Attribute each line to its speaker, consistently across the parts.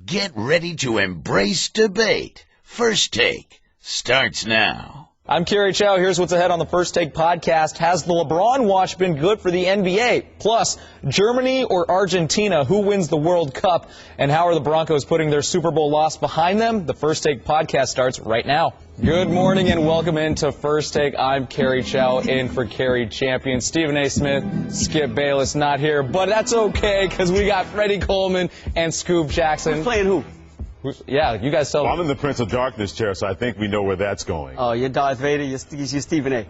Speaker 1: Get ready to embrace debate. First Take starts now.
Speaker 2: I'm Kerry Chow. Here's what's ahead on the First Take podcast. Has the LeBron Watch been good for the NBA? Plus, Germany or Argentina, who wins the World Cup? And how are the Broncos putting their Super Bowl loss behind them? The First Take podcast starts right now. Good morning and welcome into First Take. I'm Kerry Chow, in for Kerry Champion. Stephen A. Smith, Skip Bayless not here, but that's okay because we got Freddie Coleman and Scoop Jackson.
Speaker 3: Who's playing who?
Speaker 2: Yeah, you guys tell me.
Speaker 4: I'm in the Prince of Darkness chair, so I think we know where that's going.
Speaker 3: Oh, you're Darth Vader, you're Stephen A.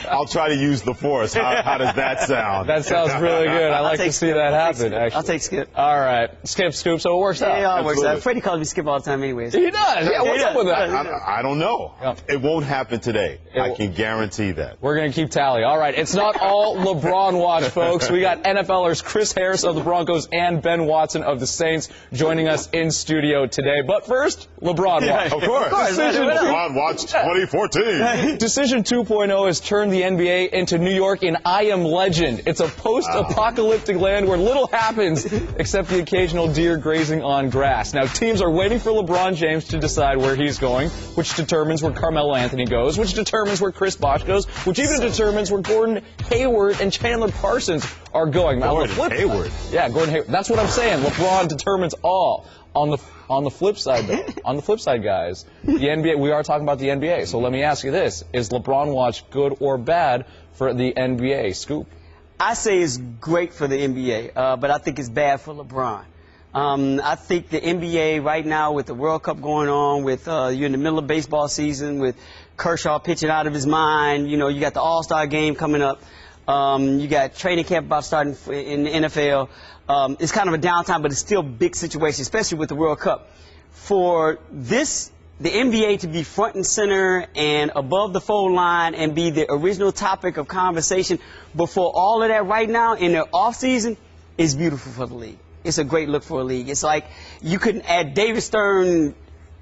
Speaker 4: I'll try to use the Force. How does that sound?
Speaker 2: That sounds really good. I like to see that happen, actually.
Speaker 3: I'll take Skip.
Speaker 2: All right. Skip, Scoop, so it works out.
Speaker 3: Yeah, it works out. Freddie calls me Skip all the time anyways.
Speaker 2: He does. Yeah, what's up with that?
Speaker 4: I don't know.
Speaker 2: Yeah.
Speaker 4: It won't happen today. I can guarantee that.
Speaker 2: We're going to keep tally. All right. It's not all LeBron Watch, folks. We got NFLers Chris Harris of the Broncos and Ben Watson of the Saints joining us in studio today. But first, LeBron Watch.
Speaker 4: Of course. LeBron Watch 2014.
Speaker 2: Decision 2.0 has turned the NBA into New York in I Am Legend. It's a post-apocalyptic land where little happens except the occasional deer grazing on grass. Now, teams are waiting for LeBron James to decide where he's going, which determines where Carmelo Anthony goes, which determines where Chris Bosh goes, which even determines where Gordon Hayward and Chandler Parsons are going.
Speaker 4: Gordon Hayward?
Speaker 2: Yeah, Gordon Hayward. That's what I'm saying. LeBron determines all. On the flip side, though, guys, the NBA, we are talking about the NBA. So let me ask you this. Is LeBron Watch good or bad for the NBA? Scoop.
Speaker 3: I say it's great for the NBA, but I think it's bad for LeBron. I think the NBA right now with the World Cup going on, with you're in the middle of baseball season, with Kershaw pitching out of his mind, you know, you got the All-Star game coming up. You got training camp about starting in the NFL. It's kind of a downtime, but it's still a big situation, especially with the World Cup. For this, the NBA to be front and center and above the fold line and be the original topic of conversation before all of that right now in their offseason is beautiful for the league. It's a great look for a league. It's like you couldn't add David Stern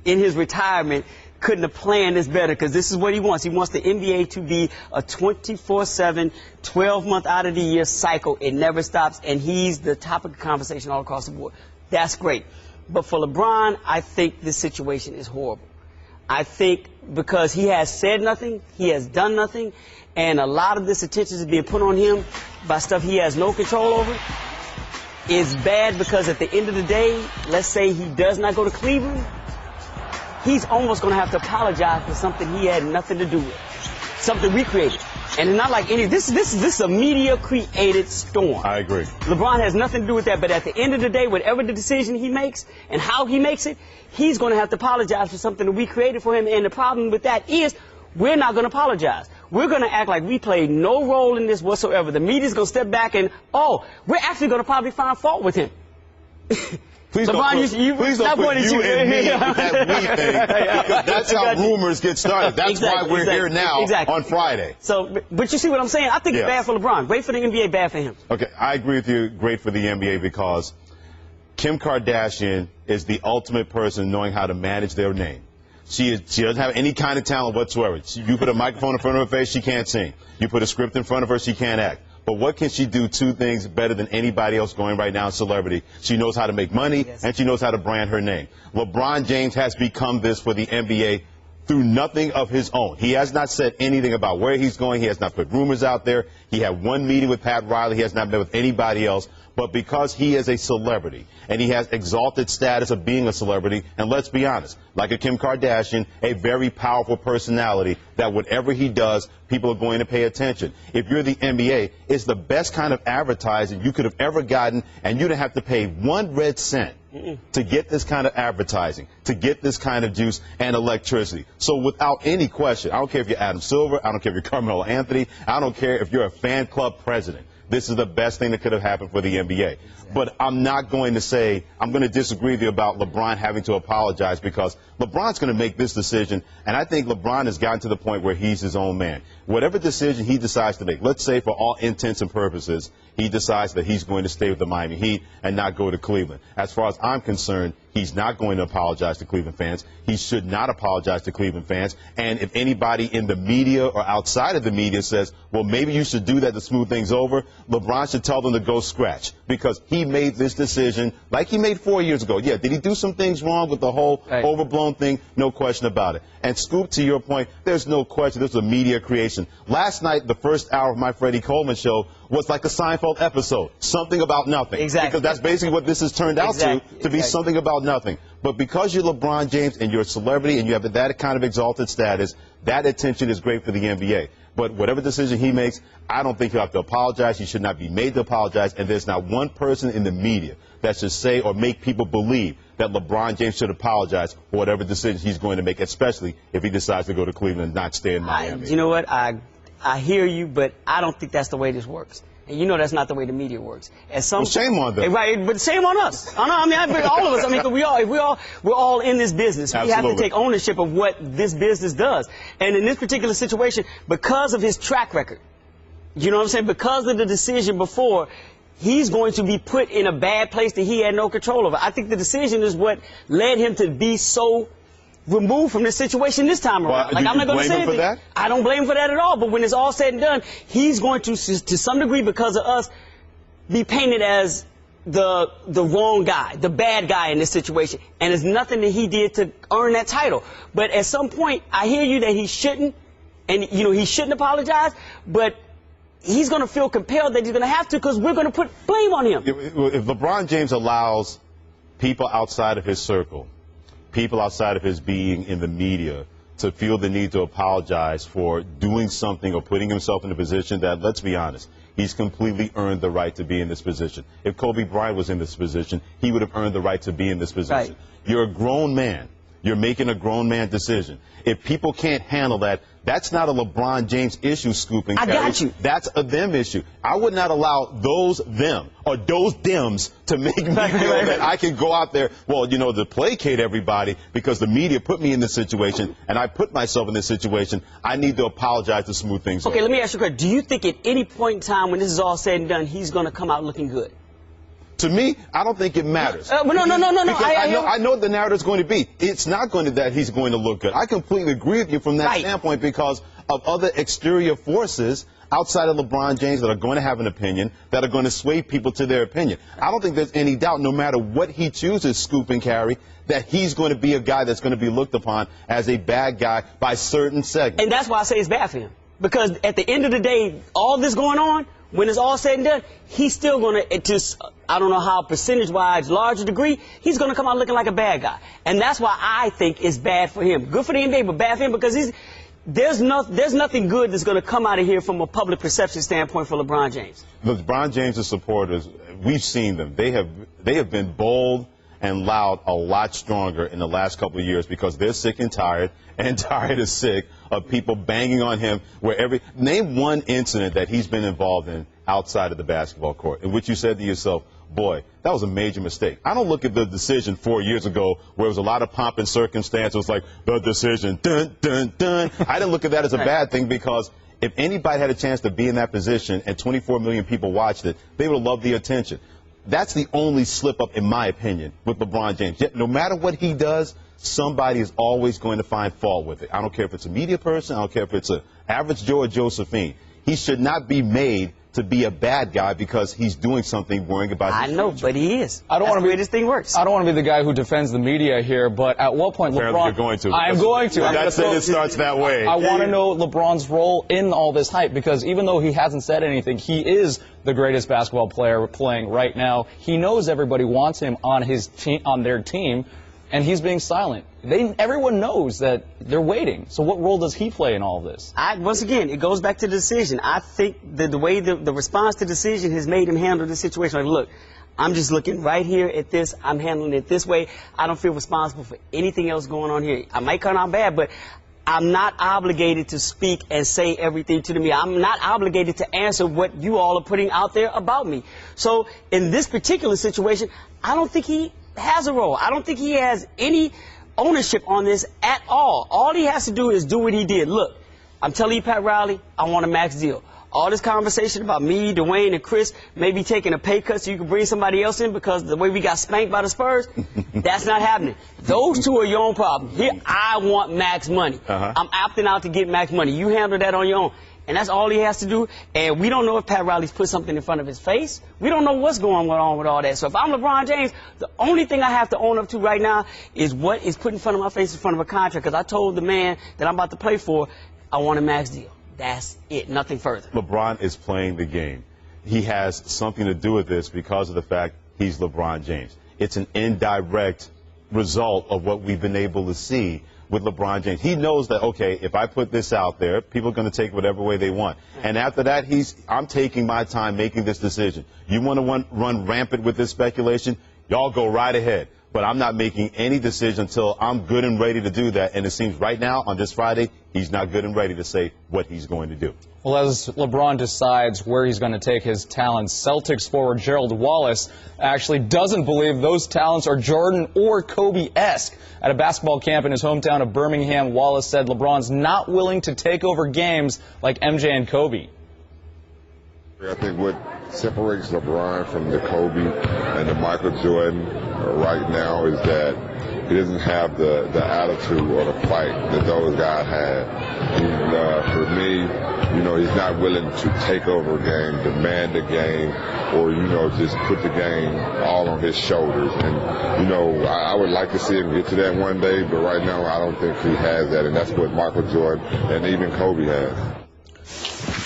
Speaker 3: in his retirement. Couldn't have planned this better because this is what he wants. He wants the NBA to be a 24/7, 12-month out of the year cycle. It never stops, and he's the topic of conversation all across the board. That's great. But for LeBron, I think this situation is horrible. I think because he has said nothing, he has done nothing, and a lot of this attention is being put on him by stuff he has no control over. It's bad because at the end of the day, let's say he does not go to Cleveland, he's almost going to have to apologize for something he had nothing to do with, something we created. And it's not like any, this is a media-created storm.
Speaker 4: I agree.
Speaker 3: LeBron has nothing to do with that, but at the end of the day, whatever the decision he makes and how he makes it, he's going to have to apologize for something that we created for him. And the problem with that is we're not going to apologize. We're going to act like we played no role in this whatsoever. The media's going to step back and, we're actually going to probably find fault with him.
Speaker 4: Please
Speaker 3: LeBron,
Speaker 4: don't put you and me with that we thing, because that's how rumors get started. That's why we're here now on Friday.
Speaker 3: So, but you see what I'm saying? I think it's bad for LeBron. Great for the NBA, bad for him.
Speaker 4: Okay, I agree with you. Great for the NBA because Kim Kardashian is the ultimate person knowing how to manage their name. She doesn't have any kind of talent whatsoever. You put a microphone in front of her face, she can't sing. You put a script in front of her, she can't act. But what can she do? Two things better than anybody else going right now in celebrity. She knows how to make money, and she knows how to brand her name. LeBron James has become this for the NBA through nothing of his own. He has not said anything about where he's going. He has not put rumors out there. He had one meeting with Pat Riley. He has not met with anybody else. But because he is a celebrity and he has exalted status of being a celebrity, and let's be honest, like a Kim Kardashian, a very powerful personality that whatever he does, people are going to pay attention. If you're the NBA, it's the best kind of advertising you could have ever gotten, and you don't have to pay 1 red cent to get this kind of advertising, to get this kind of juice and electricity. So without any question, I don't care if you're Adam Silver, I don't care if you're Carmelo Anthony, I don't care if you're a fan club president. This is the best thing that could have happened for the NBA. But I'm not going to say, I'm going to disagree with you about LeBron having to apologize because LeBron's going to make this decision, and I think LeBron has gotten to the point where he's his own man. Whatever decision he decides to make, let's say for all intents and purposes, he decides that he's going to stay with the Miami Heat and not go to Cleveland. As far as I'm concerned, He's not going to apologize to Cleveland fans. He should not apologize to Cleveland fans. And if anybody in the media or outside of the media says, well, maybe you should do that to smooth things over, LeBron should tell them to go scratch, because he made this decision like he made 4 years ago. Yeah, did he do some things wrong with the whole overblown thing? No question about it. And Scoop, to your point, there's no question this was a media creation. Last night, the first hour of my Freddie Coleman show was like a Seinfeld episode, something about nothing.
Speaker 3: Exactly.
Speaker 4: Because that's basically what this has turned out to be something about nothing. But because you're LeBron James and you're a celebrity and you have that kind of exalted status, that attention is great for the NBA. But whatever decision he makes, I don't think he'll have to apologize. He should not be made to apologize. And there's not one person in the media that should say or make people believe that LeBron James should apologize for whatever decision he's going to make, especially if he decides to go to Cleveland and not stay in Miami.
Speaker 3: You know what? I hear you, but I don't think that's the way this works. And you know that's not the way the media works.
Speaker 4: Well, shame on them.
Speaker 3: Right, but shame on us. I mean, all of us. I mean, we're all in this business. We have to take ownership of what this business does. And in this particular situation, because of his track record, you know what I'm saying? Because of the decision before, he's going to be put in a bad place that he had no control over. I think the decision is what led him to be so removed from this situation this time around.
Speaker 4: Like, I'm not going to say
Speaker 3: anything.
Speaker 4: For that?
Speaker 3: I don't blame him for that at all. But when it's all said and done, he's going to some degree, because of us, be painted as the wrong guy, the bad guy in this situation. And there's nothing that he did to earn that title. But at some point, I hear you that he shouldn't, and he shouldn't apologize. But he's going to feel compelled that he's going to have to, because we're going to put blame on him.
Speaker 4: If LeBron James allows people outside of his circle, people outside of his being in the media, to feel the need to apologize for doing something or putting himself in a position that, let's be honest, he's completely earned the right to be in this position. If Kobe Bryant was in this position, he would have earned the right to be in this position. You're a grown man. You're making a grown man decision. If people can't handle that, that's not a LeBron James issue, Scoop and Carrie.
Speaker 3: I got you.
Speaker 4: That's a them issue. I would not allow those them or those dems to make me feel that I can go out there, to placate everybody because the media put me in this situation and I put myself in this situation. I need to apologize to smooth things over.
Speaker 3: Okay, let me ask you a question. Do you think at any point in time when this is all said and done, he's going to come out looking good?
Speaker 4: To me, I don't think it matters.
Speaker 3: No.
Speaker 4: I know what the narrative's going to be. It's not going to that he's going to look good. I completely agree with you from that standpoint because of other exterior forces outside of LeBron James that are going to have an opinion, that are going to sway people to their opinion. I don't think there's any doubt, no matter what he chooses, Scoop and Carrie, that he's going to be a guy that's going to be looked upon as a bad guy by certain segments.
Speaker 3: And that's why I say it's bad for him. Because at the end of the day, all this going on, when it's all said and done, he's still going to, I don't know how percentage-wise, larger degree, he's going to come out looking like a bad guy. And that's why I think it's bad for him. Good for the NBA, but bad for him because there's nothing good that's going to come out of here from a public perception standpoint for LeBron James.
Speaker 4: LeBron James' supporters, we've seen them. They have been bold and loud a lot stronger in the last couple of years because they're sick and tired is sick of people banging on him name one incident that he's been involved in outside of the basketball court in which you said to yourself, boy, that was a major mistake. I don't look at the decision 4 years ago where it was a lot of pomp and circumstance. It was like the decision, dun, dun, dun. I didn't look at that as a bad thing because if anybody had a chance to be in that position and 24 million people watched it, they would have loved the attention. That's the only slip-up, in my opinion, with LeBron James. Yet, no matter what he does, somebody is always going to find fault with it. I don't care if it's a media person. I don't care if it's an average Joe or Josephine. He should not be made to be a bad guy because he's doing something worrying about his future.
Speaker 3: But he is.
Speaker 2: I don't want to be
Speaker 3: this thing works.
Speaker 2: I don't want to be the guy who defends the media here, but at what point
Speaker 4: Apparently
Speaker 2: LeBron?
Speaker 4: You're going to.
Speaker 2: I'm going to.
Speaker 4: That sentence starts that way.
Speaker 2: I want to know LeBron's role in all this hype because even though he hasn't said anything, he is the greatest basketball player playing right now. He knows everybody wants him on his team, on their team, and he's being silent. Everyone knows that they're waiting. So what role does he play in all of this?
Speaker 3: Once again, it goes back to the decision. I think that the way the response to the decision has made him handle the situation. Like, look, I'm just looking right here at this. I'm handling it this way. I don't feel responsible for anything else going on here. I might come out bad, but I'm not obligated to speak and say everything to the media. I'm not obligated to answer what you all are putting out there about me. So in this particular situation, I don't think he has a role. I don't think he has any ownership on this at all. All he has to do is do what he did. Look, I'm telling you, Pat Riley, I want a max deal. all this conversation about me, Dwayne, and Chris maybe taking a pay cut so you can bring somebody else in because the way we got spanked by the Spurs, that's not happening. Those two are your own problem. Here, I want max money. I'm opting out to get max money. You handle that on your own. And that's all he has to do. And we don't know if Pat Riley's put something in front of his face. We don't know what's going on with all that. So if I'm LeBron James, the only thing I have to own up to right now is what is put in front of my face in front of a contract. Because I told the man that I'm about to play for, I want a max deal. That's it. Nothing further.
Speaker 4: LeBron is playing the game. He has something to do with this because of the fact he's LeBron James. It's an indirect result of what we've been able to see with LeBron James. He knows that, okay, if I put this out there, people are going to take whatever way they want. And after that, I'm taking my time making this decision. You want to run rampant with this speculation? Y'all go right ahead. But I'm not making any decision until I'm good and ready to do that. And it seems right now, on this Friday, he's not good and ready to say what he's going to do.
Speaker 2: Well, as LeBron decides where he's going to take his talents, Celtics forward Gerald Wallace actually doesn't believe those talents are Jordan or Kobe-esque. At a basketball camp in his hometown of Birmingham, Wallace said LeBron's not willing to take over games like MJ and Kobe.
Speaker 5: I think what separates LeBron from the Kobe and the Michael Jordan right now is that he doesn't have the attitude or the fight that those guys had. For me, he's not willing to take over a game, demand a game, or, just put the game all on his shoulders. And, I would like to see him get to that one day, but right now I don't think he has that, and that's what Michael Jordan and even Kobe has.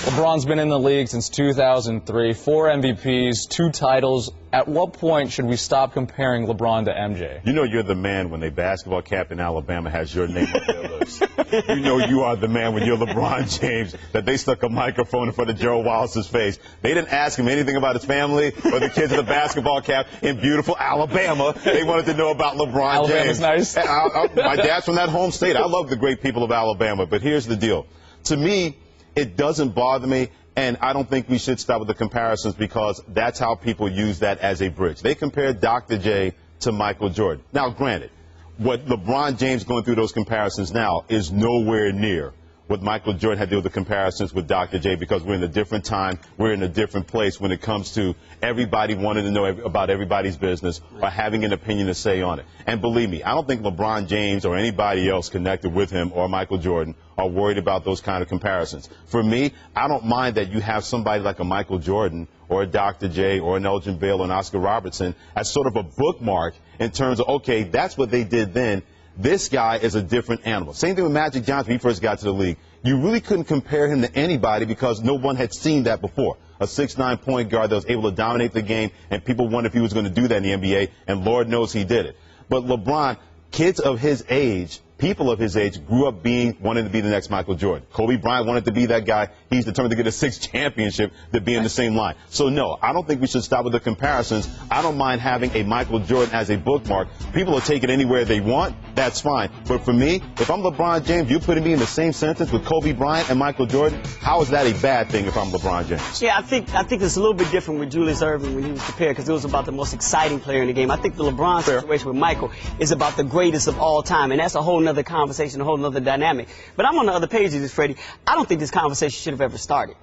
Speaker 2: LeBron's been in the league since 2003, 4 MVPs, 2 titles. At what point should we stop comparing LeBron to MJ?
Speaker 4: You know you're the man when a basketball cap in Alabama has your name on their lips. You know you are the man when you're LeBron James, that they stuck a microphone in front of Gerald Wallace's face. They didn't ask him anything about his family or the kids of the basketball cap in beautiful Alabama. They wanted to know about LeBron James.
Speaker 2: Alabama's nice.
Speaker 4: My dad's from that home state. I love the great people of Alabama, but here's the deal. To me, it doesn't bother me, and I don't think we should stop with the comparisons because that's how people use that as a bridge. They compared Dr. J to Michael Jordan. Now, granted, what LeBron James going through those comparisons now is nowhere near what Michael Jordan had to do with the comparisons with Dr. J because we're in a different time, we're in a different place when it comes to everybody wanting to know about everybody's business or having an opinion to say on it. And believe me, I don't think LeBron James or anybody else connected with him or Michael Jordan are worried about those kind of comparisons. For me, I don't mind that you have somebody like a Michael Jordan or a Dr. J or an Elgin Baylor or an Oscar Robertson as sort of a bookmark in terms of, okay, that's what they did then. This guy is a different animal. Same thing with Magic Johnson when he first got to the league. You really couldn't compare him to anybody because no one had seen that before. A 6'9" point guard that was able to dominate the game, and people wondered if he was going to do that in the NBA, and Lord knows he did it. But LeBron, kids of his age, people of his age, grew up wanting to be the next Michael Jordan. Kobe Bryant wanted to be that guy. He's determined to get a 6th championship to be in the same line. So, no, I don't think we should stop with the comparisons. I don't mind having a Michael Jordan as a bookmark. People will take it anywhere they want. That's fine. But for me, if I'm LeBron James, you're putting me in the same sentence with Kobe Bryant and Michael Jordan. How is that a bad thing if I'm LeBron James?
Speaker 3: Yeah, I think it's a little bit different with Julius Erving when he was compared because it was about the most exciting player in the game. I think the LeBron situation with Michael is about the greatest of all time, and that's a whole nother conversation, a whole nother dynamic. But I'm on the other page of this, Freddie. I don't think this conversation should have ever started.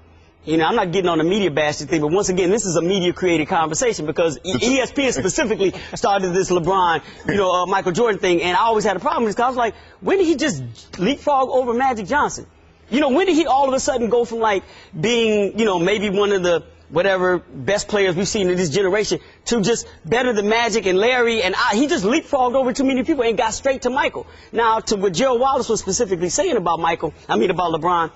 Speaker 3: I'm not getting on the media bashing thing, but once again, this is a media-created conversation because ESPN specifically started this LeBron, Michael Jordan thing, and I always had a problem with this because I was like, when did he just leapfrog over Magic Johnson? When did he all of a sudden go from, like, being, maybe one of the best players we've seen in this generation to just better than Magic and Larry, and he just leapfrogged over too many people and got straight to Michael. Now, to what Gerald Wallace was specifically saying about about LeBron,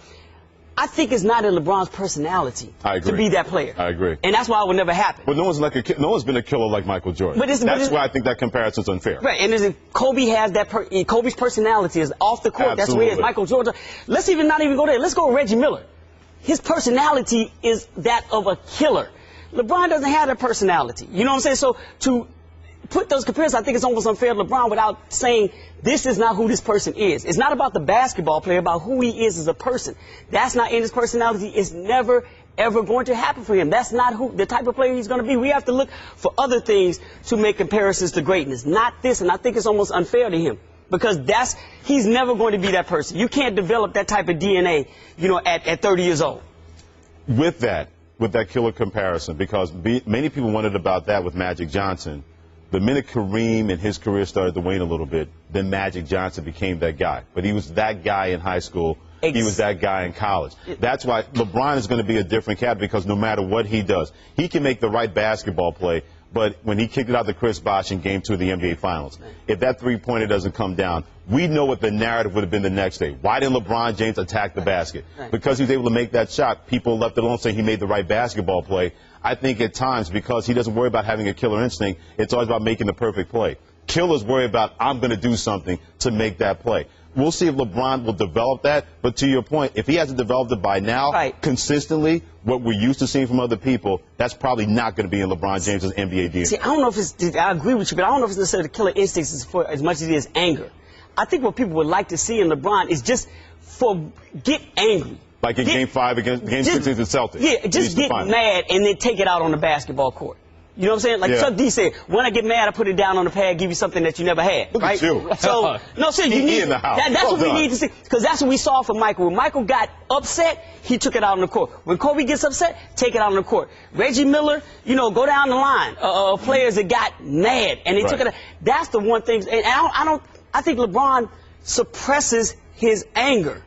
Speaker 3: I think it's not in LeBron's personality to be that player.
Speaker 4: I agree.
Speaker 3: And that's why it would never happen.
Speaker 4: But no one's been a killer like Michael Jordan. That's why I think that comparison's unfair.
Speaker 3: Right, and Kobe has that. Kobe's personality is off the court. Absolutely. That's the way it is. Michael Jordan. Let's not even go there. Let's go Reggie Miller. His personality is that of a killer. LeBron doesn't have that personality. You know what I'm saying? So to put those comparisons, I think it's almost unfair to LeBron without saying this is not who this person is. It's not about the basketball player, about who he is as a person. That's not in his personality. It's never, ever going to happen for him. That's not the type of player he's going to be. We have to look for other things to make comparisons to greatness, not this. And I think it's almost unfair to him because he's never going to be that person. You can't develop that type of DNA, at 30 years old.
Speaker 4: with that killer comparison, because many people wondered about that with Magic Johnson. The minute Kareem and his career started to wane a little bit, then Magic Johnson became that guy. But he was that guy in high school. He was that guy in college. That's why LeBron is going to be a different cat, because no matter what he does, he can make the right basketball play. But when he kicked it out to Chris Bosh in Game 2 of the NBA Finals, if that three-pointer doesn't come down, we know what the narrative would have been the next day. Why didn't LeBron James attack the basket? Because he was able to make that shot. People left it alone saying he made the right basketball play. I think at times, because he doesn't worry about having a killer instinct, it's always about making the perfect play. Killers worry about, I'm going to do something to make that play. We'll see if LeBron will develop that. But to your point, if he hasn't developed it by now, consistently, what we're used to seeing from other people, that's probably not going to be in LeBron James' NBA DNA.
Speaker 3: See, I don't know if it's, I agree with you, but I don't know if it's necessarily killer instincts for as much as it is anger. I think what people would like to see in LeBron is just get angry.
Speaker 4: Like in Game 5 against Game 6 against the Celtics.
Speaker 3: Yeah, just get mad and then take it out on the basketball court. You know what I'm saying? Like Chuck D said, when I get mad, I put it down on the pad, give you something that you never had.
Speaker 4: Look
Speaker 3: right?
Speaker 4: at you.
Speaker 3: So, no, seriously, you need
Speaker 4: in the house.
Speaker 3: That's what we need to see. Because that's what we saw from Michael. When Michael got upset, he took it out on the court. When Kobe gets upset, take it out on the court. Reggie Miller, you know, go down the line. Players that got mad and they took it out. That's the one thing. And I think LeBron suppresses his anger.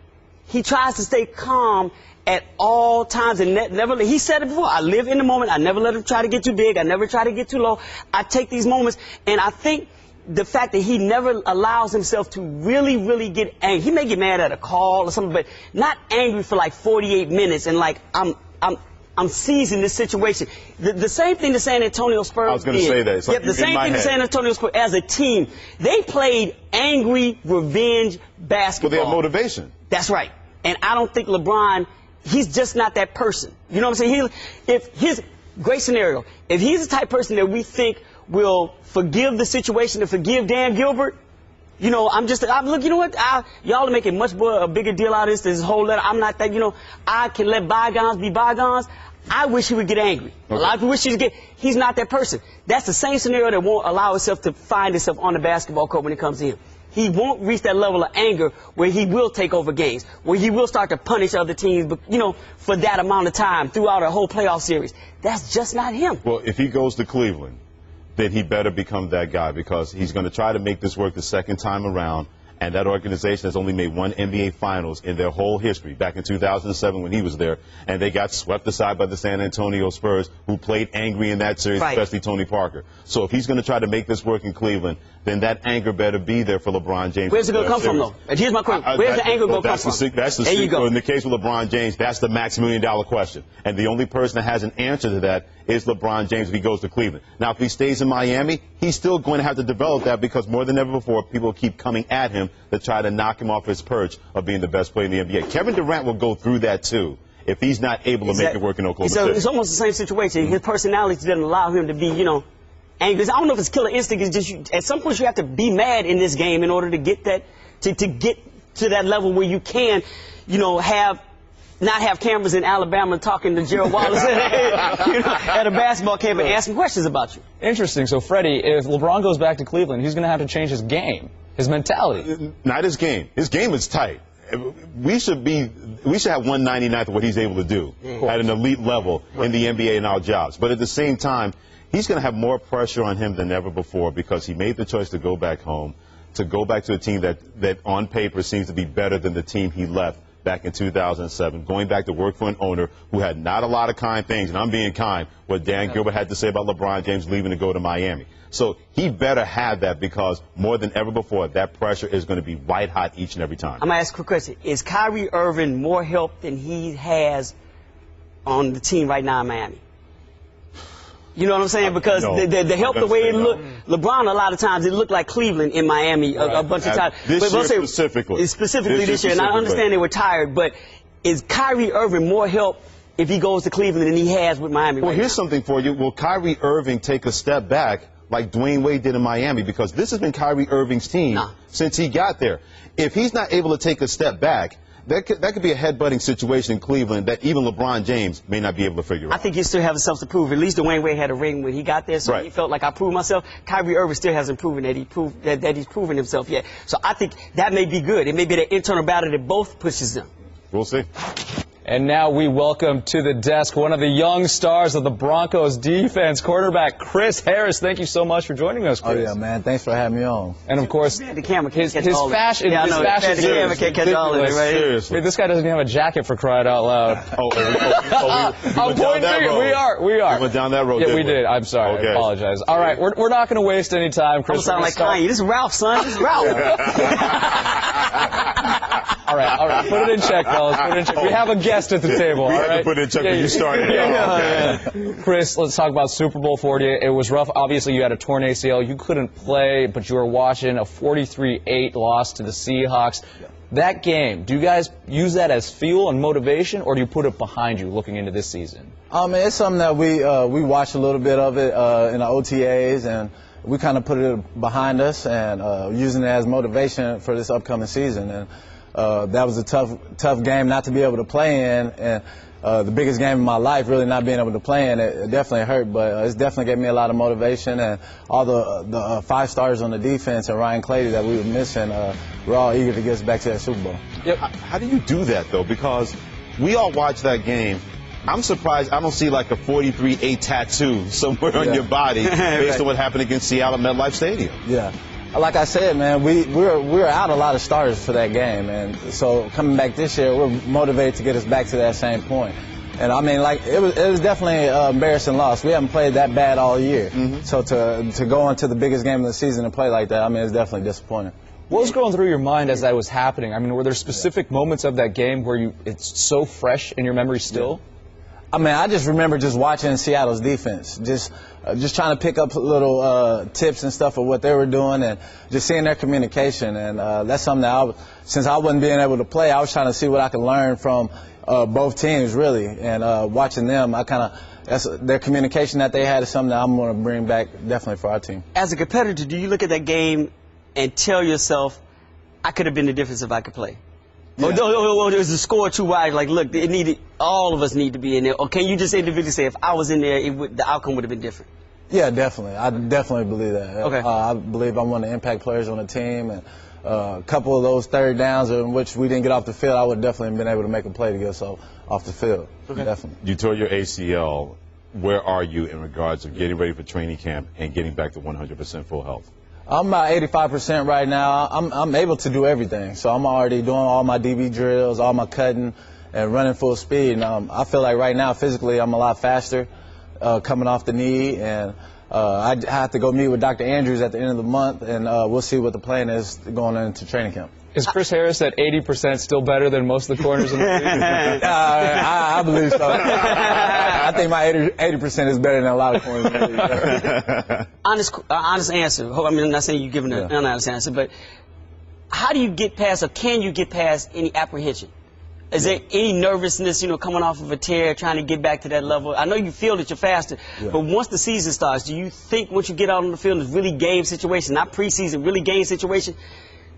Speaker 3: He tries to stay calm at all times and never. He said it before. I live in the moment. I never let him try to get too big. I never try to get too low. I take these moments, and I think the fact that he never allows himself to really, really get angry. He may get mad at a call or something, but not angry for like 48 minutes and like I'm seizing this situation. The same thing the San Antonio Spurs.
Speaker 4: I was going to say that. It's like
Speaker 3: the same thing the San Antonio Spurs as a team. They played angry revenge basketball.
Speaker 4: But they have motivation.
Speaker 3: That's right. And I don't think LeBron. He's just not that person. You know what I'm saying? If his great scenario, if he's the type of person that we think will forgive the situation and forgive Dan Gilbert, you know, look, you know what? Y'all are making much more a bigger deal out of this whole letter. I'm not that, you know, I can let bygones be bygones. I wish he would get angry. A lot of people wish he's not that person. That's the same scenario that won't allow itself to find itself on the basketball court when it comes to him. He won't reach that level of anger where he will take over games, where he will start to punish other teams, but, you know, for that amount of time throughout a whole playoff series. That's just not him.
Speaker 4: Well, if he goes to Cleveland, then he better become that guy, because he's going to try to make this work the second time around. And that organization has only made one NBA Finals in their whole history, back in 2007 when he was there. And they got swept aside by the San Antonio Spurs, who played angry in that series, especially Tony Parker. So if he's going to try to make this work in Cleveland, then that anger better be there for LeBron James.
Speaker 3: Where's it going to come from, though? And here's my question. Where's the anger going to come from?
Speaker 4: That's the
Speaker 3: there you go.
Speaker 4: In the case with LeBron James, that's the max $1 million question. And the only person that has an answer to that is LeBron James if he goes to Cleveland. Now, if he stays in Miami, he's still going to have to develop that, because more than ever before, people keep coming at him to try to knock him off his perch of being the best player in the NBA. Kevin Durant will go through that, too, if he's not able to make it work in Oklahoma City.
Speaker 3: It's almost the same situation. His personality doesn't allow him to be, you know, angry. I don't know if it's killer instinct. It's just at some point you have to be mad in this game in order to get that, to get to that level where you can, you know, not have cameras in Alabama talking to Gerald Wallace at a basketball camp and asking questions about you.
Speaker 2: Interesting. So, Freddie, if LeBron goes back to Cleveland, he's going to have to change his game, his mentality.
Speaker 4: Not his game. His game is tight. We should have 1/99th of what he's able to do at an elite level in the NBA in our jobs. But at the same time, he's going to have more pressure on him than ever before, because he made the choice to go back home, to go back to a team that on paper seems to be better than the team he left back in 2007, going back to work for an owner who had not a lot of kind things, and I'm being kind, what Dan Gilbert had to say about LeBron James leaving to go to Miami. So he better have that, because more than ever before, that pressure is going to be white hot each and every time.
Speaker 3: I'm going to ask a quick question. Is Kyrie Irving more help than he has on the team right now in Miami? You know what I'm saying? Because the help, the way it looked, LeBron, a lot of times, it looked like Cleveland in Miami a bunch of times.
Speaker 4: This year specifically.
Speaker 3: Specifically this year. And I understand they were tired, but is Kyrie Irving more help if he goes to Cleveland than he has with Miami
Speaker 4: Well,
Speaker 3: right
Speaker 4: here's
Speaker 3: now?
Speaker 4: something for you. Will Kyrie Irving take a step back like Dwayne Wade did in Miami? Because this has been Kyrie Irving's team since he got there. If he's not able to take a step back, that could be a head-butting situation in Cleveland that even LeBron James may not be able to figure out.
Speaker 3: I think he still has himself to prove. At least Dwayne Wade had a ring when he got there, so he felt like I proved myself. Kyrie Irving still hasn't proven that he's proven himself yet. So I think that may be good. It may be the internal battle that both pushes them.
Speaker 4: We'll see.
Speaker 2: And now we welcome to the desk one of the young stars of the Broncos defense, quarterback Chris Harris. Thank you so much for joining us, Chris.
Speaker 6: Oh, yeah, man. Thanks for having me on.
Speaker 2: And, of course,
Speaker 3: the camera
Speaker 2: his
Speaker 3: can't catch all of it.
Speaker 2: fashion.
Speaker 3: Yeah, I
Speaker 2: his
Speaker 3: know.
Speaker 2: fashion
Speaker 3: The camera can't catch all of it, right?
Speaker 4: Seriously.
Speaker 2: Hey, this guy doesn't even have a jacket, for crying out loud.
Speaker 4: We
Speaker 2: I'm
Speaker 4: went down
Speaker 2: pointing
Speaker 4: that
Speaker 2: fingers.
Speaker 4: road.
Speaker 2: We are.
Speaker 4: We went down that road,
Speaker 2: Yeah,
Speaker 4: didn't
Speaker 2: we did. I'm sorry.
Speaker 4: Okay.
Speaker 2: I apologize. All right, we're not going to waste any time, Chris.
Speaker 3: I'm sound like Kanye. This is Ralph, son. This is Ralph.
Speaker 2: All right. Put it in check, fellas. Put it in check. We have a guest at the table.
Speaker 4: We
Speaker 2: all
Speaker 4: had
Speaker 2: right?
Speaker 4: to put it in check when you started.
Speaker 2: Yeah. Chris, let's talk about Super Bowl 40. It was rough. Obviously, you had a torn ACL. You couldn't play, but you were watching a 43-8 loss to the Seahawks. That game, do you guys use that as fuel and motivation, or do you put it behind you looking into this season?
Speaker 6: It's something that we watched a little bit of it in the OTAs, and we kind of put it behind us and using it as motivation for this upcoming season. And that was a tough game not to be able to play in, and the biggest game of my life, really not being able to play in. It definitely hurt, but it's definitely gave me a lot of motivation. And all the 5 stars on the defense and Ryan Clady that we were missing, we're all eager to get us back to that Super Bowl.
Speaker 4: Yep. How do you do that, though? Because we all watched that game. I'm surprised I don't see like a 43-8 tattoo somewhere on your body based on what happened against Seattle at MetLife Stadium.
Speaker 6: Yeah. Like I said, man, we were out a lot of starters for that game, and so coming back this year, we're motivated to get us back to that same point. And I mean, like it was definitely an embarrassing loss. We haven't played that bad all year, so to go into the biggest game of the season and play like that, I mean, it's definitely disappointing.
Speaker 2: What was going through your mind as that was happening? I mean, were there specific moments of that game where it's so fresh in your memory still?
Speaker 6: I mean, I just remember just watching Seattle's defense, just trying to pick up little tips and stuff of what they were doing, and just seeing their communication. And that's something that since I wasn't being able to play, I was trying to see what I could learn from both teams, really. And watching them, that's their communication that they had is something that I'm going to bring back definitely for our team. As
Speaker 3: a competitor, do you look at that game and tell yourself, I could have been the difference if I could play? Yeah. Or is the score too wide? Like, look, all of us need to be in there. Or can you just individually say, if I was in there, the outcome would have been different? Yeah, definitely. I definitely believe that. Okay. I believe I'm one of the impact players on the team, and a couple of those third downs in which we didn't get off the field, I would definitely have been able to make a play to get us off the field. Okay. Definitely. You tore your ACL. Where are you in regards of getting ready for training camp and getting back to 100% full health? I'm about 85% right now. I'm able to do everything. So I'm already doing all my DB drills, all my cutting, and running full speed. And I feel like right now, physically, I'm a lot faster coming off the knee. And I have to go meet with Dr. Andrews at the end of the month, and we'll see what the plan is going into training camp. Is Chris Harris at 80% still better than most of the corners in the league? I believe so. I think my 80% is better than a lot of corners in the league. Honest answer. I mean, I'm not saying you're giving an honest answer, but how do you get past, or can you get past any apprehension? Is there any nervousness, coming off of a tear, trying to get back to that level? I know you feel that you're faster, but once the season starts, do you think once you get out on the field, it's really game situation, not preseason, really game situation,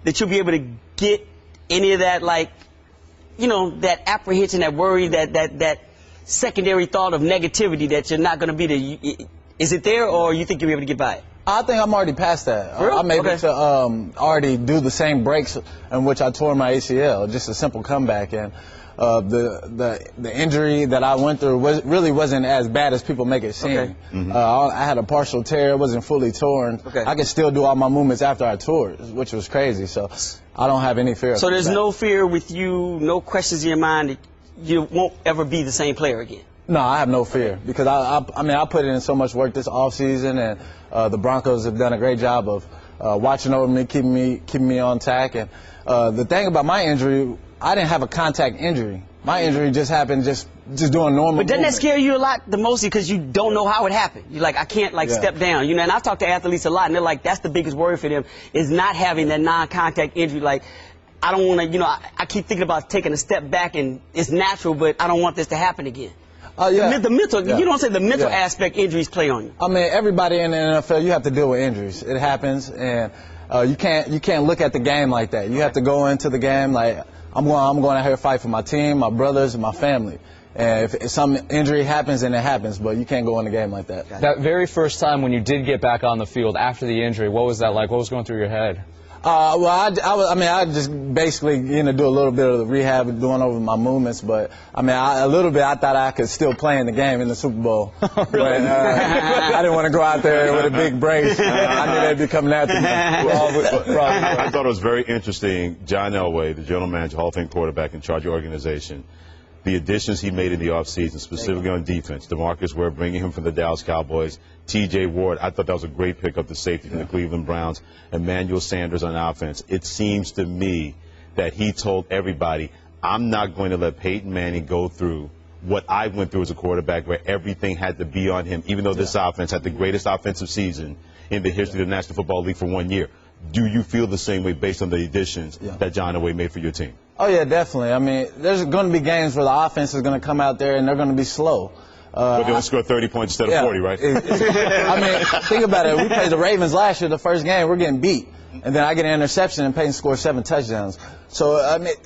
Speaker 3: that you'll be able to get any of that, that apprehension, that worry, that secondary thought of negativity that you're not going to be there? Is it there, or you think you'll be able to get by it? I think I'm already past that. Really? I'm able to already do the same breaks in which I tore my ACL, just a simple comeback. And the injury that I went through really wasn't as bad as people make it seem. Okay. I had a partial tear. It wasn't fully torn. Okay. I could still do all my movements after I tore it, which was crazy. So I don't have any fear. So there's no fear with you, no questions in your mind that you won't ever be the same player again? No, I have no fear, because I put in so much work this offseason, and the Broncos have done a great job of watching over me, keeping me on tack. And the thing about my injury, I didn't have a contact injury. My injury just happened just doing normal. But doesn't that scare you a lot, the most, because you don't know how it happened? You're like, I can't step down, and I've talked to athletes a lot, and they're like, that's the biggest worry for them, is not having that non-contact injury. Like, I don't want to, I keep thinking about taking a step back, and it's natural, but I don't want this to happen again. The mental, you don't say the mental aspect injuries play on you. I mean, everybody in the NFL, you have to deal with injuries. It happens, and you can't look at the game like that. You have to go into the game like, I'm going out here to fight for my team, my brothers, and my family. And if some injury happens, then it happens, but you can't go in the game like that. That very first time when you did get back on the field after the injury, what was that like? What was going through your head?
Speaker 6: Well, I just basically do a little bit of the rehab, doing over my movements. But a little bit, I thought I could still play in the game in the Super Bowl. Really? But, I didn't want to go out there with a big brace. I knew they'd be coming after me.
Speaker 4: I thought it was very interesting. John Elway, the general manager, Hall of Fame quarterback in charge of the organization, the additions he made in the offseason, specifically on defense. DeMarcus Ware bringing him from the Dallas Cowboys. T.J. Ward, I thought that was a great pickup, the safety from the Cleveland Browns. Emmanuel Sanders on offense. It seems to me that he told everybody, I'm not going to let Peyton Manning go through what I went through as a quarterback, where everything had to be on him, even though this offense had the greatest offensive season in the history of the National Football League for 1 year. Do you feel the same way based on the additions that John Elway made for your team?
Speaker 6: Oh, yeah, definitely. There's going to be games where the offense is going to come out there and they're going to be slow.
Speaker 4: But they're going to score 30 points instead of 40, right?
Speaker 6: Think about it. We played the Ravens last year, the first game. We're getting beat. And then I get an interception and Peyton scores 7 touchdowns. So,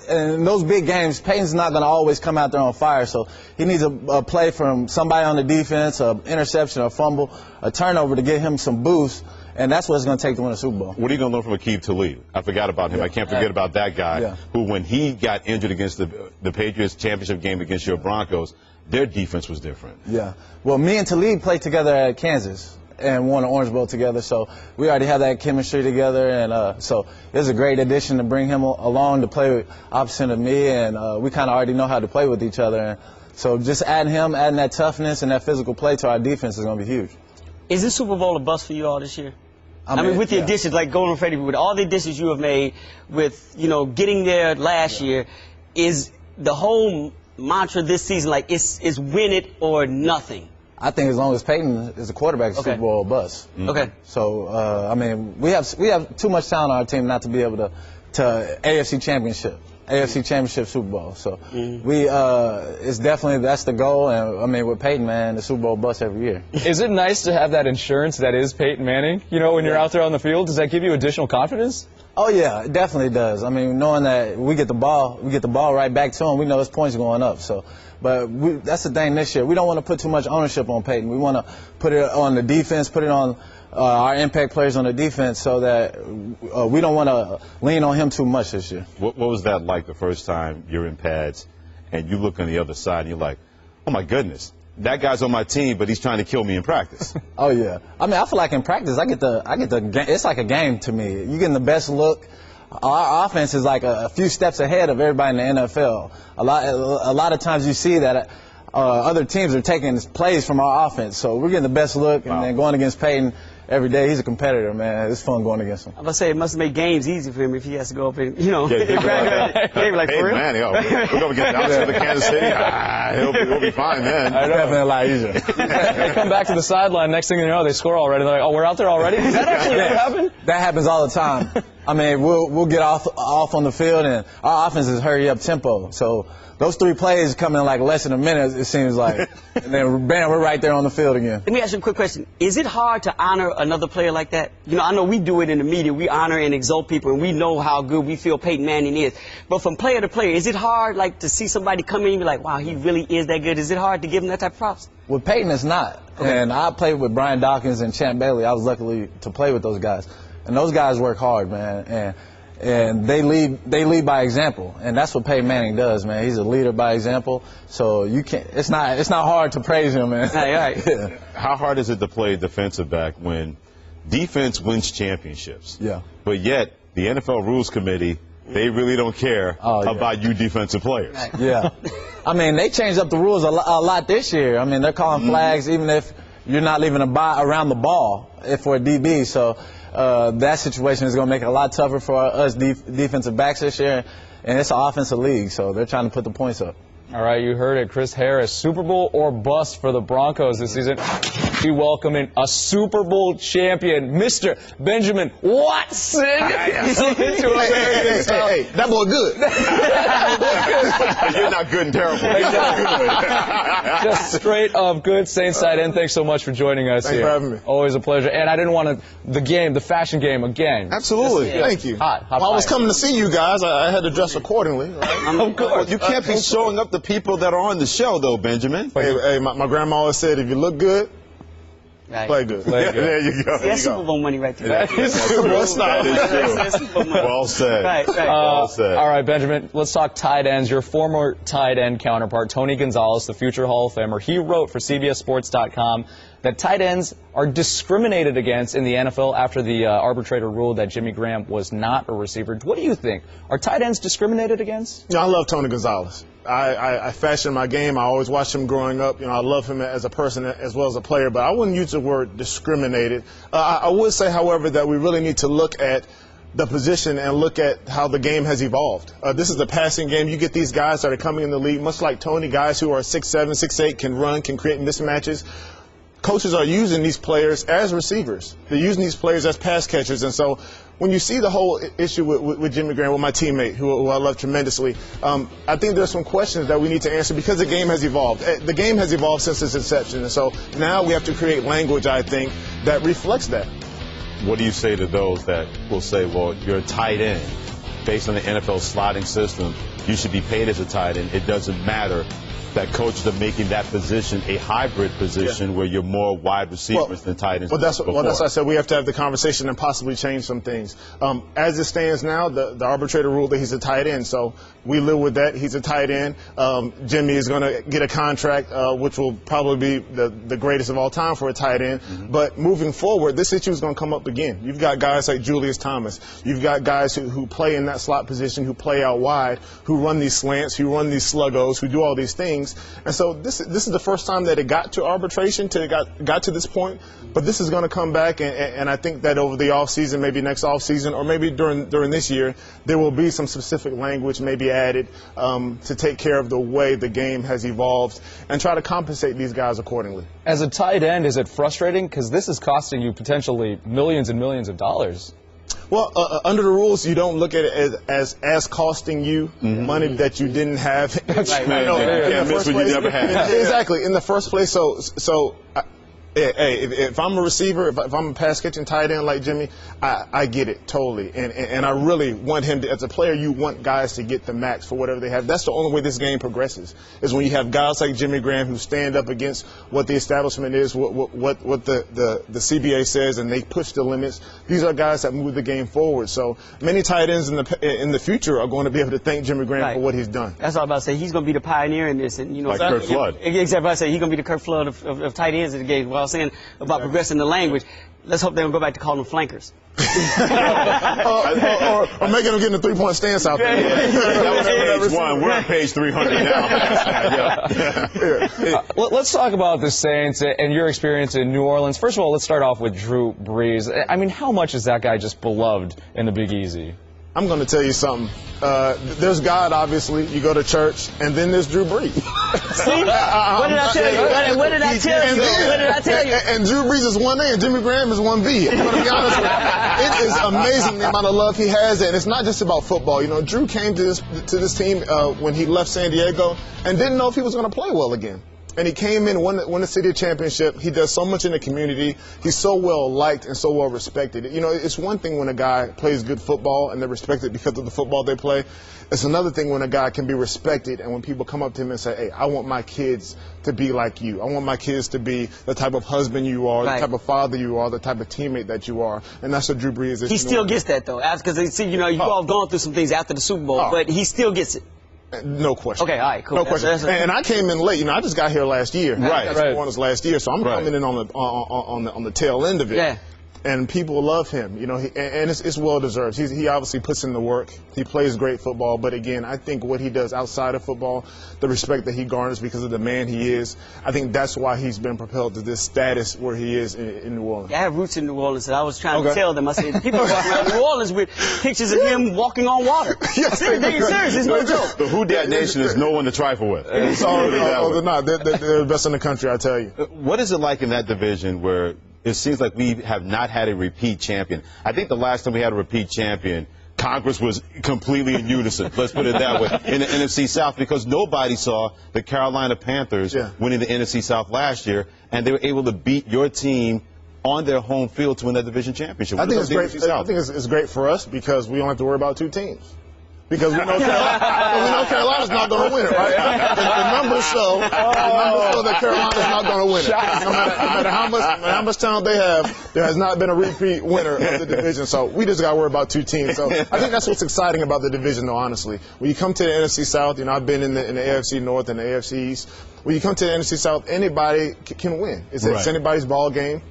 Speaker 6: in those big games, Peyton's not going to always come out there on fire. So he needs a play from somebody on the defense, an interception, a fumble, a turnover to get him some boost. And that's what it's going to take to win a Super Bowl.
Speaker 4: What are you going to learn from Aqib Talib? I forgot about him. I can't forget about that guy who, when he got injured against the Patriots championship game against your Broncos, their defense was different.
Speaker 6: Yeah. Well, me and Talib played together at Kansas and won an Orange Bowl together, so we already have that chemistry together, and so it was a great addition to bring him along to play opposite of me, and we kind of already know how to play with each other, and so just adding that toughness and that physical play to our defense is going to be huge.
Speaker 3: Is this Super Bowl a bust for you all this year? I mean, with the additions, like Golden Freddie, with all the additions you have made, with, getting there last year, is the whole mantra this season, like, it's win it or nothing?
Speaker 6: I think as long as Peyton is a quarterback, it's Super Bowl or bust.
Speaker 3: Okay.
Speaker 6: So, we have too much talent on our team not to be able to AFC Championship, Super Bowl. So it's definitely, that's the goal. And with Peyton, man, the Super Bowl bust every year.
Speaker 2: Is it nice to have that insurance that is Peyton Manning? When you're out there on the field, does that give you additional confidence?
Speaker 6: Oh yeah, it definitely does. Knowing that we get the ball right back to him, we know his points going up. So, but that's the thing this year. We don't want to put too much ownership on Peyton. We want to put it on the defense, put it on our impact players on the defense, so that we don't want to lean on him too much this year.
Speaker 4: What was that like the first time you're in pads and you look on the other side and you're like, oh my goodness, that guy's on my team, but he's trying to kill me in practice?
Speaker 6: Oh yeah. I feel like in practice, it's like a game to me. You're getting the best look. Our offense is like a few steps ahead of everybody in the NFL. A lot of times you see that other teams are taking plays from our offense, so we're getting the best look, and then going against Peyton every day. He's a competitor, man. It's fun going against him.
Speaker 3: I was about to say, it must have made games easy for him if he has to go up and,
Speaker 4: like, for real? Man, we're going to get down to the Kansas City. He'll be fine then.
Speaker 6: Definitely a lot easier.
Speaker 2: They come back to the sideline, next thing you know, they score already. They're like, oh, we're out there already? Does that actually happen?
Speaker 6: That happens all the time. We'll get off on the field, and our offense is hurry up tempo. So those 3 plays come in like less than a minute, it seems like. And then, bam, we're right there on the field again.
Speaker 3: Let me ask you a quick question. Is it hard to honor another player like that? I know we do it in the media. We honor and exalt people, and we know how good we feel Peyton Manning is. But from player to player, is it hard, like, to see somebody come in and be like, wow, he really is that good? Is it hard to give him that type of props?
Speaker 6: With Peyton, it's not. Okay. And I played with Brian Dawkins and Champ Bailey. I was lucky to play with those guys. And those guys work hard, man. And they lead by example, and that's what Peyton Manning does, man. He's a leader by example, so you can't. It's not hard to praise him, man.
Speaker 3: Right.
Speaker 6: Yeah.
Speaker 4: How hard is it to play defensive back when defense wins championships?
Speaker 6: Yeah.
Speaker 4: But yet the NFL Rules Committee, they really don't care about you defensive players.
Speaker 3: Right.
Speaker 6: Yeah. They changed up the rules a lot this year. They're calling flags even if you're not leaving around the ball for a DB. So. That situation is going to make it a lot tougher for us defensive backs this year, and it's an offensive league, so they're trying to put the points up.
Speaker 2: All right, you heard it. Chris Harris, Super Bowl or bust for the Broncos this season. Be welcoming a Super Bowl champion, Mr. Benjamin Watson.
Speaker 7: Hey, that boy good.
Speaker 4: You're not good and terrible.
Speaker 2: Just straight up good. Saints side in. Thanks so much for joining us
Speaker 7: here.
Speaker 2: Thanks
Speaker 7: for having me.
Speaker 2: Always a pleasure. And I didn't want the fashion game again.
Speaker 7: Absolutely. Thank you.
Speaker 2: Hot
Speaker 7: I was coming to see you guys. I had to dress accordingly. Right?
Speaker 2: Of course.
Speaker 4: You can't be showing up the people that are on the show, though, Benjamin.
Speaker 7: Hey, my grandma always said, if you look good,
Speaker 3: Right.
Speaker 7: Play good.
Speaker 4: There you go.
Speaker 3: See, that's Super Bowl money right there.
Speaker 4: That is true.
Speaker 3: That's Super Bowl money.
Speaker 4: Well said.
Speaker 3: Right.
Speaker 4: Well said.
Speaker 2: All right, Benjamin, let's talk tight ends. Your former tight end counterpart, Tony Gonzalez, the future Hall of Famer, he wrote for CBSSports.com that tight ends are discriminated against in the NFL after the arbitrator ruled that Jimmy Graham was not a receiver. What do you think? Are tight ends discriminated against?
Speaker 7: I love Tony Gonzalez. I fashioned my game. I always watched him growing up. I love him as a person as well as a player, but I wouldn't use the word discriminated. I would say, however, that we really need to look at the position and look at how the game has evolved. This is a passing game. You get these guys that are coming in the league, much like Tony, guys who are 6'7", 6'8", can run, can create mismatches. Coaches are using these players as receivers. They're using these players as pass catchers. And so when you see the whole issue with Jimmy Graham, with my teammate, who I love tremendously, I think there's some questions that we need to answer because the game has evolved. The game has evolved since its inception. And so now we have to create language, I think, that reflects that.
Speaker 4: What do you say to those that will say, well, you're a tight end. Based on the NFL slotting system, you should be paid as a tight end. It doesn't matter that coaches are making that position a hybrid position where you're more wide receivers than tight ends.
Speaker 7: Well, that's what I said. We have to have the conversation and possibly change some things. As it stands now, the arbitrator ruled that he's a tight end, so we live with that. He's a tight end. Jimmy is going to get a contract, which will probably be the greatest of all time for a tight end. But moving forward, this issue is going to come up again. You've got guys like Julius Thomas. You've got guys who play in that slot position, who play out wide, who run these slants, who run these sluggos, who do all these things. And so this is the first time that it got to arbitration, got to this point. But this is going to come back, and I think that over the offseason, maybe next offseason, or maybe during this year, there will be some specific language maybe added to take care of the way the game has evolved and try to compensate these guys accordingly.
Speaker 2: As a tight end, is it frustrating? Because this is costing you potentially millions and millions of dollars.
Speaker 7: Well, under the rules, you don't look at it as costing you money that you didn't have. Exactly, in the first place. So if I'm a receiver, if I'm a pass catching tight end like Jimmy, I get it totally, and I really want him to. As a player, you want guys to get the max for whatever they have. That's the only way this game progresses, is when you have guys like Jimmy Graham who stand up against what the establishment is, what the CBA says, and they push the limits. These are guys that move the game forward. So many tight ends in the future are going to be able to thank Jimmy Graham for what he's done.
Speaker 3: That's all I'm about to say. He's going to be the pioneer in this, and
Speaker 4: like Kurt Flood.
Speaker 3: Exactly. I say he's going to be the Kurt Flood of tight ends in the game. Well, I was saying about progressing the language. Let's hope they don't go back to calling them flankers.
Speaker 7: or making them get in a three-point stance out there.
Speaker 4: That was page 1. We're on page 300 now.
Speaker 2: Let's talk about the Saints and your experience in New Orleans. First of all, let's start off with Drew Brees. I mean, how much is that guy just beloved in the Big Easy?
Speaker 7: I'm going to tell you something. There's God, obviously. You go to church, and then there's Drew Brees.
Speaker 3: See? What did I tell you? What did I tell you? What did I tell you?
Speaker 7: And Drew Brees is 1A, and Jimmy Graham is 1B. I'm going to be honest with you. It is amazing the amount of love he has, and it's not just about football. You know, Drew came to this team when he left San Diego and didn't know if he was going to play well again. And he came in, won the city championship. He does so much in the community. He's so well liked and so well respected. You know, it's one thing when a guy plays good football and they're respected because of the football they play. It's another thing when a guy can be respected and when people come up to him and say, hey, I want my kids to be like you. I want my kids to be the type of husband you are, the type of father you are, the type of teammate that you are. And that's what Drew Brees is.
Speaker 3: He still gets that, though. Because, you know, you've all gone through some things after the Super Bowl, but he still gets it.
Speaker 7: No question.
Speaker 3: Okay, all right, cool.
Speaker 7: No question. And I came in late. You know, I just got here last year. Right. Last year, so I'm coming in on the tail end of it. Yeah. And people love him, you know, and it's well deserved. He obviously puts in the work. He plays great football, but again, I think what he does outside of football, the respect that he garners because of the man he is, I think that's why he's been propelled to this status where he is in New Orleans.
Speaker 3: Yeah, I have roots in New Orleans, and I was trying to tell them. I said, people walk around New Orleans with pictures of him walking on water.
Speaker 7: Yes,
Speaker 3: they're serious. It's no joke.
Speaker 4: The Who Dat Nation is no one to trifle with.
Speaker 7: They're not. They're the best in the country, I tell you.
Speaker 4: What is it like in that division where it seems like we have not had a repeat champion? I think the last time we had a repeat champion, Congress was completely in unison, let's put it that way, in the NFC South, because nobody saw the Carolina Panthers winning the NFC South last year, and they were able to beat your team on their home field to win that division championship.
Speaker 7: I think it's great. I think it's great for us because we don't have to worry about two teams. because we know Carolina's not going to win it, right? The numbers show that Carolina's not going to win it. No matter how much talent they have, there has not been a repeat winner of the division. So we just got to worry about two teams. So I think that's what's exciting about the division, though, honestly. When you come to the NFC South, I've been in the AFC North and the AFC East. When you come to the NFC South, anybody can win. It's anybody's ball game.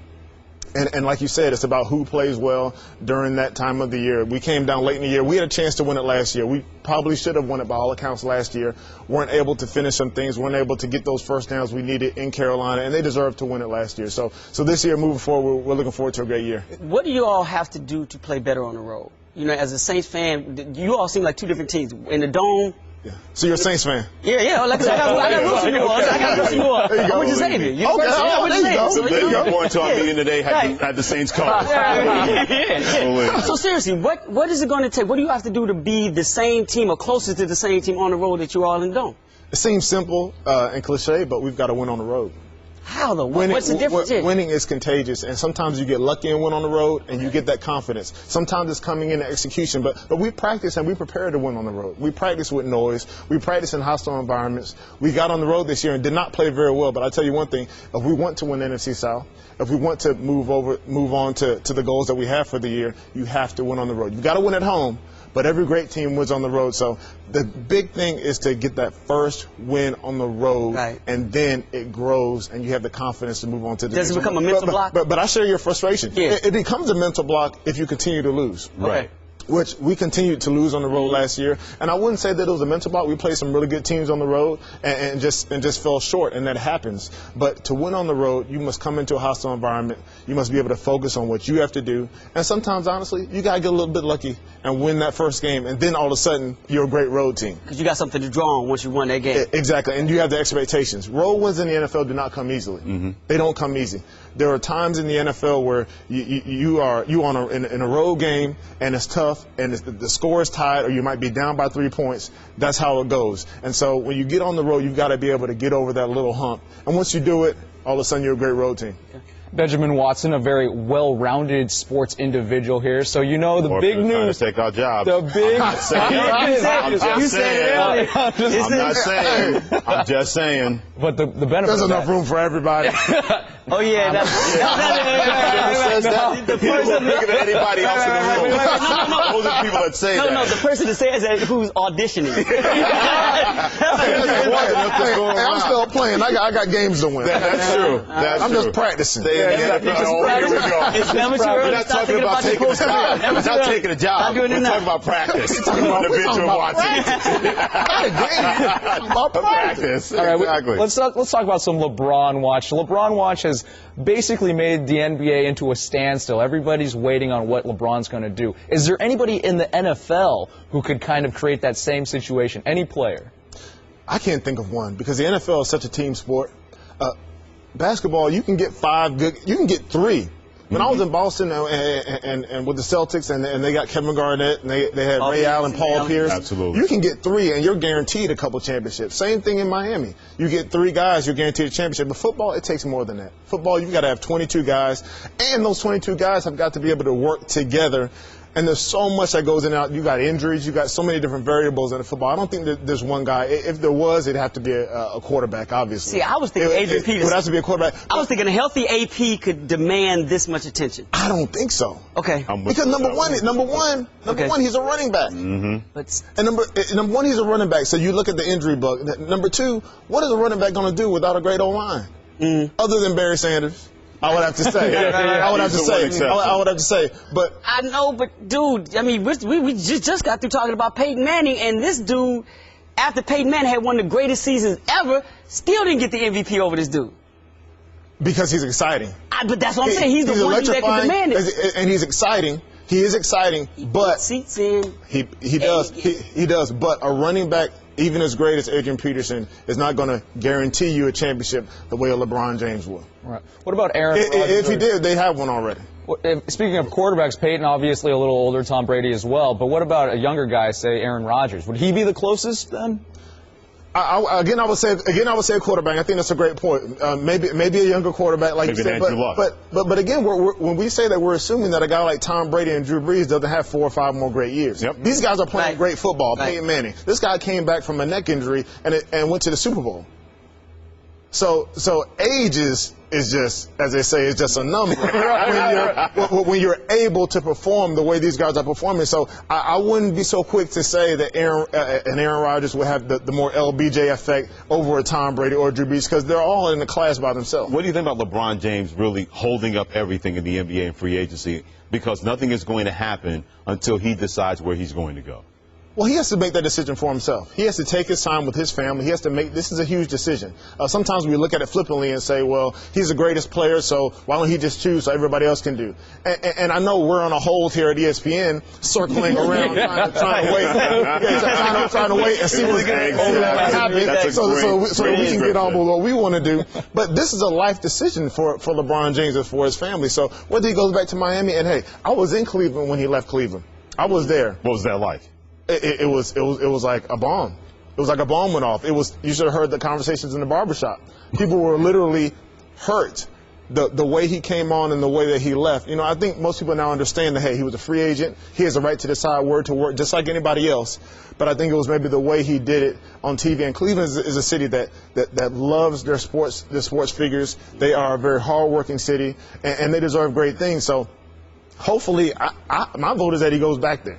Speaker 7: And like you said, it's about who plays well during that time of the year. We came down late in the year. We had a chance to win it last year. We probably should have won it by all accounts last year. Weren't able to finish some things. Weren't able to get those first downs we needed in Carolina, and they deserved to win it last year. So this year, moving forward, we're looking forward to a great year.
Speaker 3: What do you all have to do to play better on the road? As a Saints fan, you all seem like two different teams. In the Dome.
Speaker 7: Yeah. So you're a Saints fan?
Speaker 3: Yeah. Like I said, I got roots for you all. I got roots for you all. I'm with you, Xavier.
Speaker 4: There you go. Going to our meeting today had the Saints call.
Speaker 3: So seriously, what is it going to take? What do you have to do to be the same team or closer to the same team on the road that you all in Dome?
Speaker 7: It seems simple and cliche, but we've got to win on the road.
Speaker 3: How though? What's the difference?
Speaker 7: Winning is contagious, and sometimes you get lucky and win on the road, and you get that confidence. Sometimes it's coming into execution, but we practice and we prepare to win on the road. We practice with noise. We practice in hostile environments. We got on the road this year and did not play very well, but I'll tell you one thing: if we want to win the NFC South, if we want to move on to the goals that we have for the year, you have to win on the road. You've got to win at home. But every great team wins on the road. So the big thing is to get that first win on the road, and then it grows, and you have the confidence to move on to the
Speaker 3: Does it become a mental block?
Speaker 7: But I share your frustration.
Speaker 3: Yeah.
Speaker 7: It becomes a mental block if you continue to lose.
Speaker 3: Right.
Speaker 7: Which we continued to lose on the road last year, and I wouldn't say that it was a mental block. We played some really good teams on the road and just fell short, and that happens. But to win on the road, you must come into a hostile environment. You must be able to focus on what you have to do, and sometimes, honestly, you gotta get a little bit lucky and win that first game, and then all of a sudden you're a great road team.
Speaker 3: Because you got something to draw on once you won that game.
Speaker 7: Exactly, and you have the expectations. Road wins in the NFL do not come easily. They don't come easy. There are times in the NFL where you are in a road game and it's tough and the score is tied or you might be down by 3 points. That's how it goes. And so when you get on the road, you've got to be able to get over that little hump. And once you do it, all of a sudden you're a great road team.
Speaker 2: Benjamin Watson, a very well-rounded sports individual here. So the big news.
Speaker 4: To take our job.
Speaker 2: The big.
Speaker 4: I'm just saying.
Speaker 2: But the benefit.
Speaker 7: There's enough room for everybody.
Speaker 3: Oh yeah, that's
Speaker 4: the person looking at anybody else in the room. Those are the people that say that.
Speaker 3: No, the person that says that who's auditioning.
Speaker 7: I'm still playing. I got games to win.
Speaker 4: That's true.
Speaker 7: I'm just practicing.
Speaker 4: Here we go.
Speaker 3: It's never too early.
Speaker 4: We're not talking about taking a job. We're not taking a job. We're talking about practice. We're talking about individual watching. Practice.
Speaker 2: All right,
Speaker 4: exactly.
Speaker 2: Let's talk about some LeBron Watch. LeBron Watch has basically made the NBA into a standstill. Everybody's waiting on what LeBron's going to do. Is there anybody in the NFL who could kind of create that same situation? Any player?
Speaker 7: I can't think of one because the NFL is such a team sport. Basketball, you can get you can get 3. When I was in Boston and with the Celtics and they got Kevin Garnett and they had Ray Allen, Paul Pierce.
Speaker 4: Absolutely.
Speaker 7: You can get 3 and you're guaranteed a couple championships. Same thing in Miami. You get 3 guys, you're guaranteed a championship. But football, it takes more than that. Football, you've got to have 22 guys, and those 22 guys have got to be able to work together. And there's so much that goes in and out. You got injuries. You got so many different variables in the football. I don't think that there's one guy. If there was, it'd have to be a quarterback, obviously.
Speaker 3: See, I was thinking Adrian Peterson.
Speaker 7: It would have to be a quarterback.
Speaker 3: I was thinking a healthy AP could demand this much attention.
Speaker 7: I don't think so.
Speaker 3: Okay.
Speaker 7: Because number one, he's a running back. And number one, he's a running back. So you look at the injury bug. Number 2, what is a running back going to do without a great O-line? Other than Barry Sanders. I would have to say. I would have to say. But
Speaker 3: I know, but dude, I mean, we just got through talking about Peyton Manning, and this dude, after Peyton Manning had one of the greatest seasons ever, still didn't get the MVP over this dude.
Speaker 7: Because he's exciting.
Speaker 3: But that's what I'm saying. He's the one that can demand it.
Speaker 7: And he's exciting. He is exciting, but
Speaker 3: seats in.
Speaker 7: He does. But a running back, even as great as Adrian Peterson, is not going to guarantee you a championship the way a LeBron James will.
Speaker 2: Right. What about Aaron Rodgers?
Speaker 7: If he did, they have one already.
Speaker 2: Speaking of quarterbacks, Peyton obviously a little older, Tom Brady as well. But what about a younger guy, say Aaron Rodgers? Would he be the closest then?
Speaker 7: Again, I would say a quarterback. I think that's a great point. Maybe a younger quarterback, like you said. But again, when we say that, we're assuming that a guy like Tom Brady and Drew Brees doesn't have 4 or 5 more great years.
Speaker 4: Yep.
Speaker 7: These guys are playing great football. Peyton Manning. This guy came back from a neck injury and went to the Super Bowl. So age is just, as they say, it's just a number when you're able to perform the way these guys are performing. So I wouldn't be so quick to say that Aaron Rodgers would have the more LBJ effect over a Tom Brady or Drew Brees, because they're all in the class by themselves.
Speaker 4: What do you think about LeBron James really holding up everything in the NBA and free agency? Because nothing is going to happen until he decides where he's going to go.
Speaker 7: Well, he has to make that decision for himself. He has to take his time with his family. He has to make, this is a huge decision. Sometimes we look at it flippantly and say, well, he's the greatest player, so why don't he just choose so everybody else can do? And I know we're on a hold here at ESPN, circling around, trying to wait and see what's going to happen so we can get on with what we want to do. But this is a life decision for LeBron James and for his family. So whether he goes back to Miami, and hey, I was in Cleveland when he left Cleveland. I was there.
Speaker 4: What was that like?
Speaker 7: It was like a bomb. It was like a bomb went off. You should have heard the conversations in the barbershop. People were literally hurt the way he came on and the way that he left. You know, I think most people now understand that, hey, he was a free agent. He has a right to decide where to work, just like anybody else. But I think it was maybe the way he did it on TV. And Cleveland is a city that loves their sports figures. They are a very hardworking city, and they deserve great things. So hopefully, my vote is that he goes back there.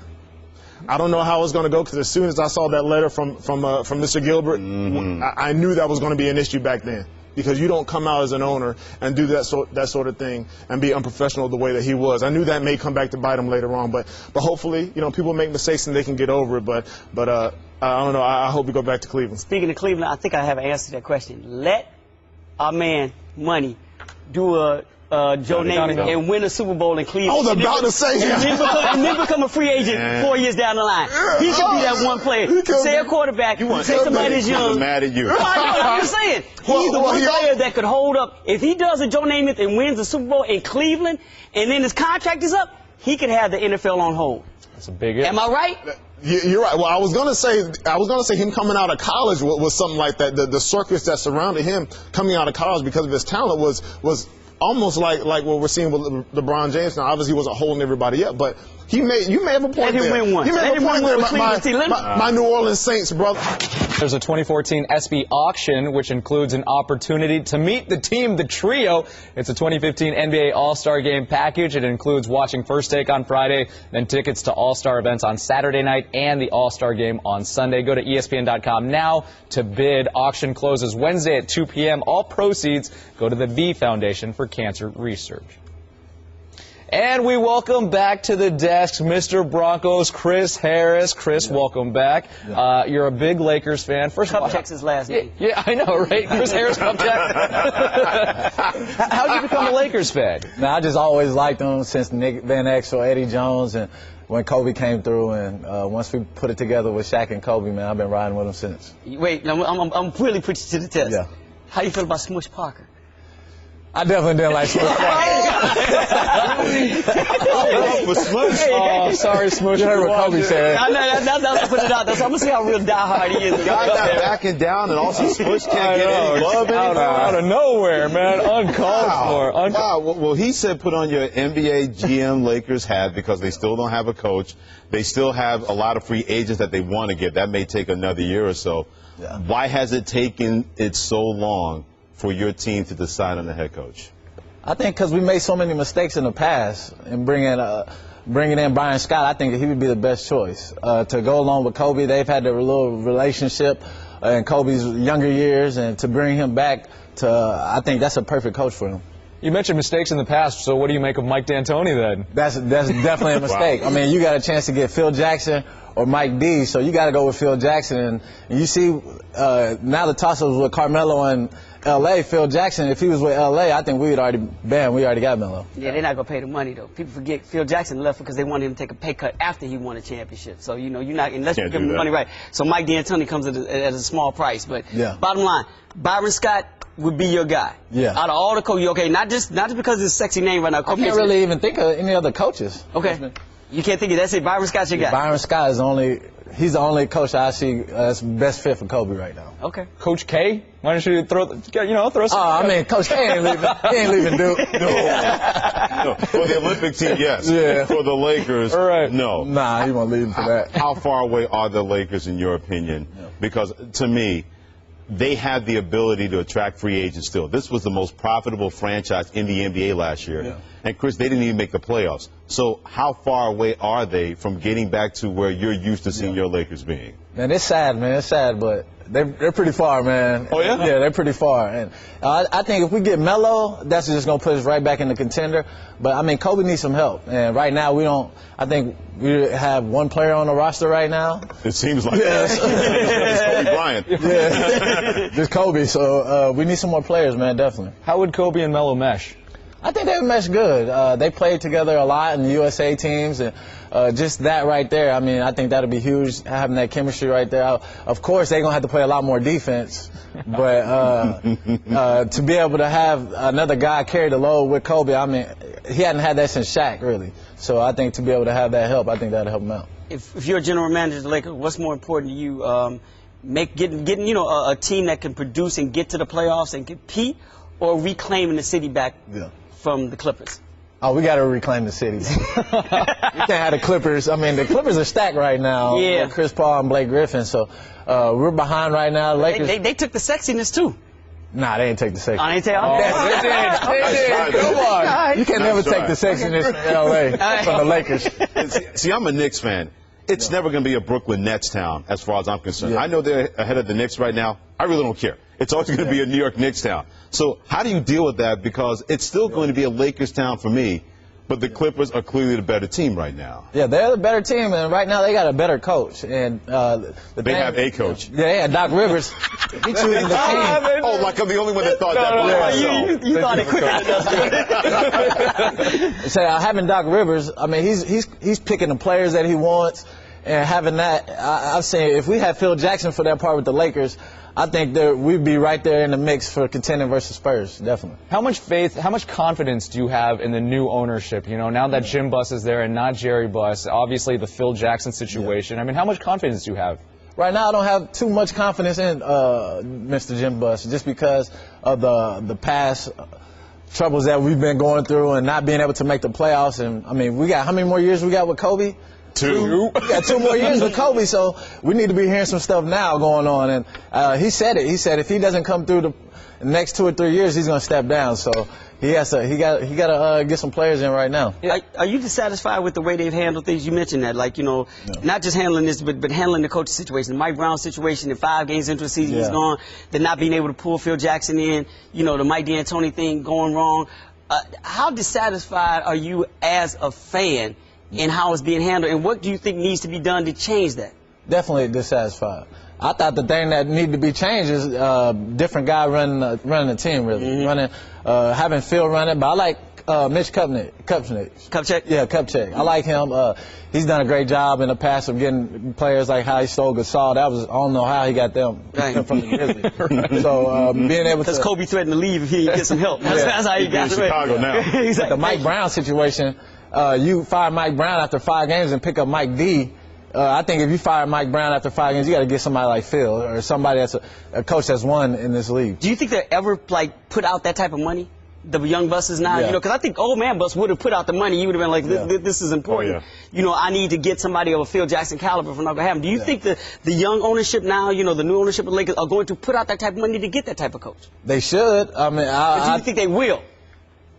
Speaker 7: I don't know how it's going to go, because as soon as I saw that letter from Mr. Gilbert, I knew that was going to be an issue back then, because you don't come out as an owner and do that sort of thing and be unprofessional the way that he was. I knew that may come back to bite him later on, but hopefully, you know, people make mistakes and they can get over it. But I don't know. I hope we go back to Cleveland.
Speaker 3: Speaking of Cleveland, I think I have an answer to that question. Let our man Money do a Joe Namath and win a Super Bowl in Cleveland.
Speaker 7: I was about to say that.
Speaker 3: And then become a free agent 4 years down the line. He could be that one player. Say a quarterback. Say somebody that's young.
Speaker 4: I'm mad at you.
Speaker 3: I'm just saying. He's the one player that could hold up. If he does a Joe Namath and wins the Super Bowl in Cleveland, and then his contract is up, he could have the NFL on hold.
Speaker 2: That's a big if.
Speaker 3: Am I right?
Speaker 7: You're right. Well, I was gonna say him coming out of college was something like that. The circus that surrounded him coming out of college because of his talent was almost like what we're seeing with LeBron James now. Obviously, he wasn't holding everybody up, but you may have a point there.
Speaker 3: Let him win one.
Speaker 7: You may have a point there, my New Orleans Saints, brother.
Speaker 2: There's a 2014 SB auction, which includes an opportunity to meet the team, the trio. It's a 2015 NBA All-Star Game package. It includes watching First Take on Friday, then tickets to All-Star events on Saturday night and the All-Star Game on Sunday. Go to ESPN.com now to bid. Auction closes Wednesday at 2 p.m. All proceeds go to the V Foundation for Cancer Research. And we welcome back to the desk Mr. Broncos, Chris Harris. Chris, welcome back. You're a big Lakers fan. First of all,
Speaker 3: Cupcheck's his last name.
Speaker 2: Yeah, I know, right? Chris Harris, Cupcheck. How did you become a Lakers fan?
Speaker 6: Now, I just always liked them since Nick Van Exel, Eddie Jones, and when Kobe came through. And once we put it together with Shaq and Kobe, man, I've been riding with them since.
Speaker 3: Wait, I'm really putting you to the test.
Speaker 6: Yeah.
Speaker 3: How you feel about Smush Parker?
Speaker 6: I definitely didn't like Smush Parker.
Speaker 2: Oh, sorry, Smush.
Speaker 6: You heard what Kobe said.
Speaker 3: That's put it out. I'm gonna see how real diehard he is.
Speaker 4: Guys not backing down, and also Smush can't get any love
Speaker 2: out of nowhere, man. Uncalled for.
Speaker 4: Wow. Well, he said put on your NBA GM Lakers hat because they still don't have a coach. They still have a lot of free agents that they want to get. That may take another year or so. Yeah. Why has it taken it so long for your team to decide on the head coach?
Speaker 6: I think because we made so many mistakes in the past, and bringing in Brian Scott, I think he would be the best choice to go along with Kobe. They've had their little relationship in Kobe's younger years, and to bring him back I think that's a perfect coach for him.
Speaker 2: You mentioned mistakes in the past, so what do you make of Mike D'Antoni then?
Speaker 6: That's definitely a mistake. Wow. I mean, you got a chance to get Phil Jackson or Mike D, so you got to go with Phil Jackson. And you see now the toss-ups with Carmelo and L.A., Phil Jackson, if he was with L.A., I think we already got Melo.
Speaker 3: Yeah, they're not going to pay the money, though. People forget Phil Jackson left because they wanted him to take a pay cut after he won a championship. So, you know, you're not, unless you give him the money right. So Mike D'Antoni comes at a small price. But bottom line, Byron Scott would be your guy.
Speaker 6: Yeah.
Speaker 3: Out of all the coaches, okay, not just because it's a sexy name right now.
Speaker 6: I can't really even think of any other coaches.
Speaker 3: Okay. You can't think of that. That's it. Byron Scott's your guy.
Speaker 6: Byron Scott is he's the only coach I see that's best fit for Kobe right now.
Speaker 3: Okay.
Speaker 2: Coach K? Why don't you throw some?
Speaker 6: I mean, Coach K ain't leaving. He ain't leaving Duke.
Speaker 4: No. For the Olympic team, yes.
Speaker 6: Yeah.
Speaker 4: For the Lakers, no.
Speaker 6: Nah, he won't leave for that.
Speaker 4: How far away are the Lakers in your opinion? Yeah. Because to me, they had the ability to attract free agents still. This was the most profitable franchise in the NBA last year. Yeah. And, Chris, they didn't even make the playoffs. So how far away are they from getting back to where you're used to seeing your Lakers being?
Speaker 6: Man, it's sad, man. It's sad, but they're pretty far, man.
Speaker 4: Oh, yeah?
Speaker 6: Yeah, they're pretty far. And I think if we get Melo, that's just going to put us right back in the contender. But, I mean, Kobe needs some help. And right now we don't – I think we have one player on the roster right now.
Speaker 4: It seems like it's Kobe Bryant.
Speaker 6: Yeah, just Kobe. So we need some more players, man, definitely.
Speaker 2: How would Kobe and Melo mesh?
Speaker 6: I think they mesh good. They played together a lot in the USA teams, and just that right there, I mean, I think that'll be huge, having that chemistry right there. Of course, they're going to have to play a lot more defense, but to be able to have another guy carry the load with Kobe, I mean, he hadn't had that since Shaq, really. So I think to be able to have that help, I think that'll help him out.
Speaker 3: If you're a general manager of the Lakers, what's more important to you, getting a team that can produce and get to the playoffs and compete, or reclaiming the city back from the Clippers?
Speaker 6: Oh, we got to reclaim the city. We can't have the Clippers. I mean, the Clippers are stacked right now.
Speaker 3: Yeah.
Speaker 6: With Chris Paul and Blake Griffin. So we're behind right now. The Lakers.
Speaker 3: They took the sexiness too.
Speaker 6: Nah, they ain't take the sexiness.
Speaker 3: Oh, they take.
Speaker 6: They did. Come on. You can never take the sexiness from L.A. from the Lakers.
Speaker 4: See, I'm a Knicks fan. It's never going to be a Brooklyn Nets town as far as I'm concerned.
Speaker 6: Yeah.
Speaker 4: I know they're ahead of the Knicks right now. I really don't care. It's always going to be a New York Knicks town. So how do you deal with that? Because it's still going to be a Lakers town for me, but the Clippers are clearly the better team right now.
Speaker 6: Yeah, they're the better team, and right now they got a better coach. And
Speaker 4: they have a coach.
Speaker 6: Yeah, they had Doc Rivers. He's choosing the team.
Speaker 4: Oh, like I'm the only one that thought that.
Speaker 3: You thought it quick.
Speaker 6: So having Doc Rivers, I mean, he's picking the players that he wants, and having that, I'm saying if we had Phil Jackson for that part with the Lakers, I think we'd be right there in the mix for contending versus Spurs, definitely.
Speaker 2: How much faith, how much confidence do you have in the new ownership? You know, now that Jim Buss is there and not Jerry Buss, obviously the Phil Jackson situation. I mean, how much confidence do you have?
Speaker 6: Right now, I don't have too much confidence in Mr. Jim Buss, just because of the past troubles that we've been going through and not being able to make the playoffs. And I mean, we got how many more years we got with Kobe?
Speaker 4: Two.
Speaker 6: We got 2 more years with Kobe, so we need to be hearing some stuff now going on. And he said it. He said if he doesn't come through the next 2 or 3 years, he's going to step down. So he got to get some players in right now.
Speaker 3: Are you dissatisfied with the way they've handled things? You mentioned that, like, you know, not just handling this, but handling the coaching situation. The Mike Brown situation, in 5 games into the season, he's gone. They're not being able to pull Phil Jackson in. You know, the Mike D'Antoni thing going wrong. How dissatisfied are you as a fan in how it's being handled, and what do you think needs to be done to change that?
Speaker 6: Definitely dissatisfied. I thought the thing that needed to be changed is different guy running the team, really. Having Phil running, but I like Mitch Kupchak. Yeah, Kupchak. I like him. He's done a great job in the past of getting players like how he stole Gasol. I don't know how he got them from the Grizzlies. So being able to,
Speaker 3: because Kobe threatened to leave if he didn't get some help. That's how he got
Speaker 4: in Chicago now.
Speaker 3: Exactly.
Speaker 6: The Mike Brown situation. You fire Mike Brown after 5 games and pick up Mike D. I think if you fire Mike Brown after 5 games, you got to get somebody like Phil or somebody that's a coach that's won in this league.
Speaker 3: Do you think they ever put out that type of money? The young Busses now, you know, because I think old man Buss would have put out the money. You would have been like, this is important. You know, I need to get somebody of a Phil Jackson caliber if I'm not going to have him. Do you think the young ownership now, you know, the new ownership of the Lakers are going to put out that type of money to get that type of coach?
Speaker 6: They should. I mean,
Speaker 3: but do you think they will?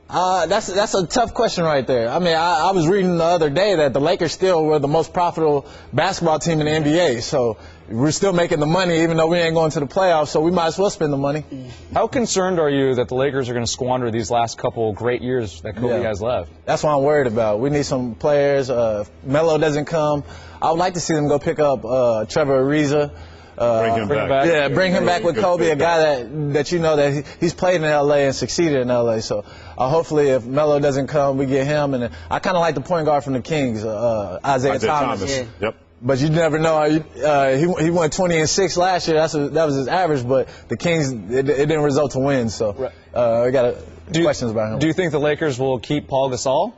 Speaker 6: That's a tough question right there. I mean, I was reading the other day that the Lakers still were the most profitable basketball team in the NBA. So we're still making the money even though we ain't going to the playoffs, so we might as well spend the money.
Speaker 2: How concerned are you that the Lakers are going to squander these last couple great years that Kobe has left?
Speaker 6: That's what I'm worried about. We need some players. If Melo doesn't come, I would like to see them go pick up Trevor Ariza.
Speaker 4: Bring him back.
Speaker 6: Yeah, bring him back with Kobe, a guy that you know that he's played in L.A. and succeeded in L.A. So hopefully if Melo doesn't come, we get him. And I kind of like the point guard from the Kings, Isaiah Thomas.
Speaker 4: Yeah. Yep.
Speaker 6: But you never know. He went 20-6 last year. That was his average. But the Kings, it didn't result to wins. So we got questions about him.
Speaker 2: Do you think the Lakers will keep Paul Gasol?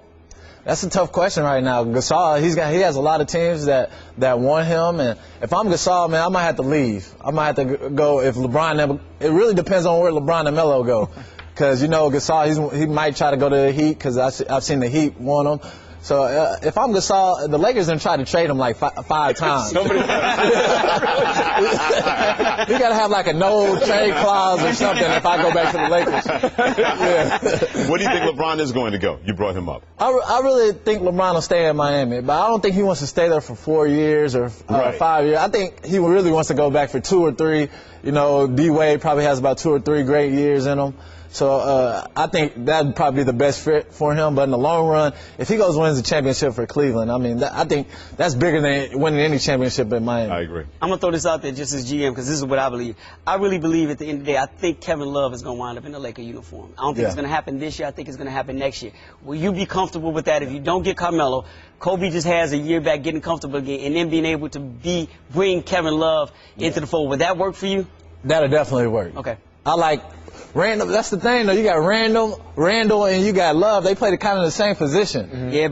Speaker 6: That's a tough question right now. Gasol, he has a lot of teams that want him, and if I'm Gasol, man, I might have to leave. I might have to go if LeBron. It really depends on where LeBron and Melo go, because Gasol, he might try to go to the Heat because I've seen the Heat want him. So if I'm Gasol, the Lakers done tried to trade him like five times. You got to have like a no trade clause or something if I go back to the Lakers. Yeah.
Speaker 4: Where do you think LeBron is going to go? You brought him up.
Speaker 6: I really think LeBron will stay in Miami, but I don't think he wants to stay there for 4 years or 5 years. I think he really wants to go back for 2 or 3. D-Wade probably has about 2 or 3 great years in him. So I think that would probably be the best fit for him. But in the long run, if he goes and wins the championship for Cleveland, I mean, I think that's bigger than winning any championship in Miami.
Speaker 4: I agree.
Speaker 3: I'm going to throw this out there just as GM because this is what I believe. I really believe at the end of the day, I think Kevin Love is going to wind up in the Laker uniform. I don't think it's going to happen this year. I think it's going to happen next year. Will you be comfortable with that if you don't get Carmelo? Kobe just has a year back getting comfortable again and then being able to bring Kevin Love into the fold. Would that work for you?
Speaker 6: That'll definitely work.
Speaker 3: Okay.
Speaker 6: I like Randall. That's the thing, though. You got Randall, and you got Love. They play kind of the same position.
Speaker 3: Mm-hmm. Yeah,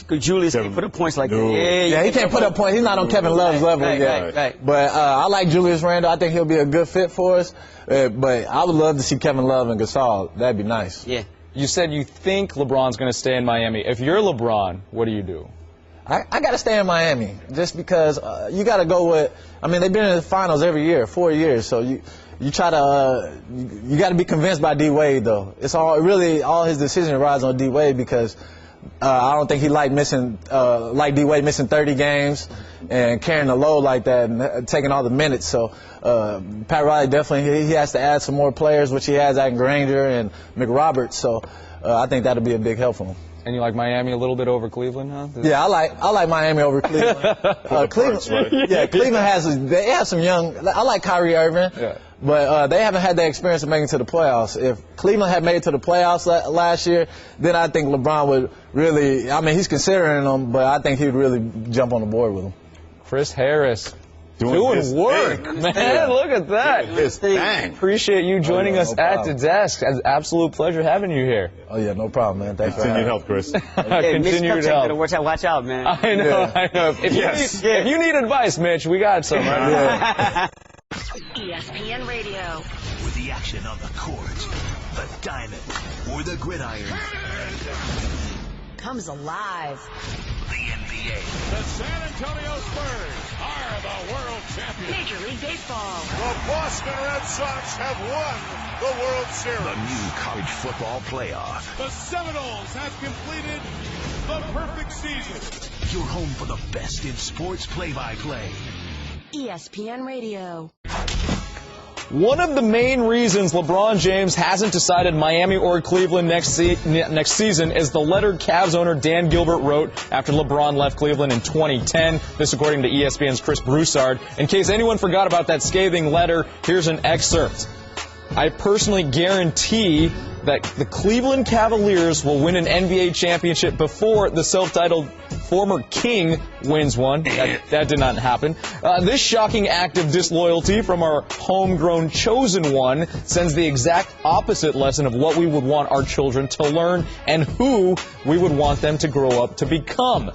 Speaker 3: but Julius can't put up points like that.
Speaker 6: Yeah, he can't put up points. He's not on Kevin Love's level yet.
Speaker 3: Right.
Speaker 6: But I like Julius Randle. I think he'll be a good fit for us. But I would love to see Kevin Love and Gasol. That'd be nice.
Speaker 3: Yeah.
Speaker 2: You said you think LeBron's going to stay in Miami. If you're LeBron, what do?
Speaker 6: I got to stay in Miami just because you got to go with. I mean, they've been in the finals every year, 4 years. So you try to you got to be convinced by D-Wade though. It's all his decision rides on D-Wade because I don't think he liked D-Wade missing 30 games and carrying the load like that and taking all the minutes. So Pat Riley definitely he has to add some more players, which he has at Granger and McRoberts. So I think that'll be a big help for him.
Speaker 2: And you like Miami a little bit over Cleveland, huh?
Speaker 6: Yeah, I like Miami over Cleveland. Cleveland, yeah, Cleveland they have some young. I like Kyrie Irving, but they haven't had that experience of making it to the playoffs. If Cleveland had made it to the playoffs last year, then I think LeBron would really. I mean, he's considering them, but I think he'd really jump on the board with them.
Speaker 2: Chris Harris. Doing work, man. Look at that. Appreciate you joining us at the desk. It's an absolute pleasure having you here.
Speaker 6: Oh, yeah, no problem, man. Thanks for
Speaker 4: Continued help, Chris.
Speaker 2: Continued help.
Speaker 3: Watch out, man.
Speaker 2: I know. If you need advice, Mitch, we got some. Right?
Speaker 8: ESPN Radio.
Speaker 9: With the action on the court, the diamond, or the gridiron.
Speaker 8: Comes alive.
Speaker 9: The NBA.
Speaker 10: The San Antonio Spurs are the world champions.
Speaker 8: Major League Baseball.
Speaker 10: The Boston Red Sox have won the World Series.
Speaker 9: The new college football playoff.
Speaker 10: The Seminoles have completed the perfect season.
Speaker 9: Your home for the best in sports play-by-play.
Speaker 8: ESPN Radio.
Speaker 2: One of the main reasons LeBron James hasn't decided Miami or Cleveland next season is the letter Cavs owner Dan Gilbert wrote after LeBron left Cleveland in 2010. This according to ESPN's Chris Broussard. In case anyone forgot about that scathing letter, here's an excerpt. I personally guarantee that the Cleveland Cavaliers will win an NBA championship before the self-titled former king wins one. That did not happen. This shocking act of disloyalty from our homegrown chosen one sends the exact opposite lesson of what we would want our children to learn and who we would want them to grow up to become.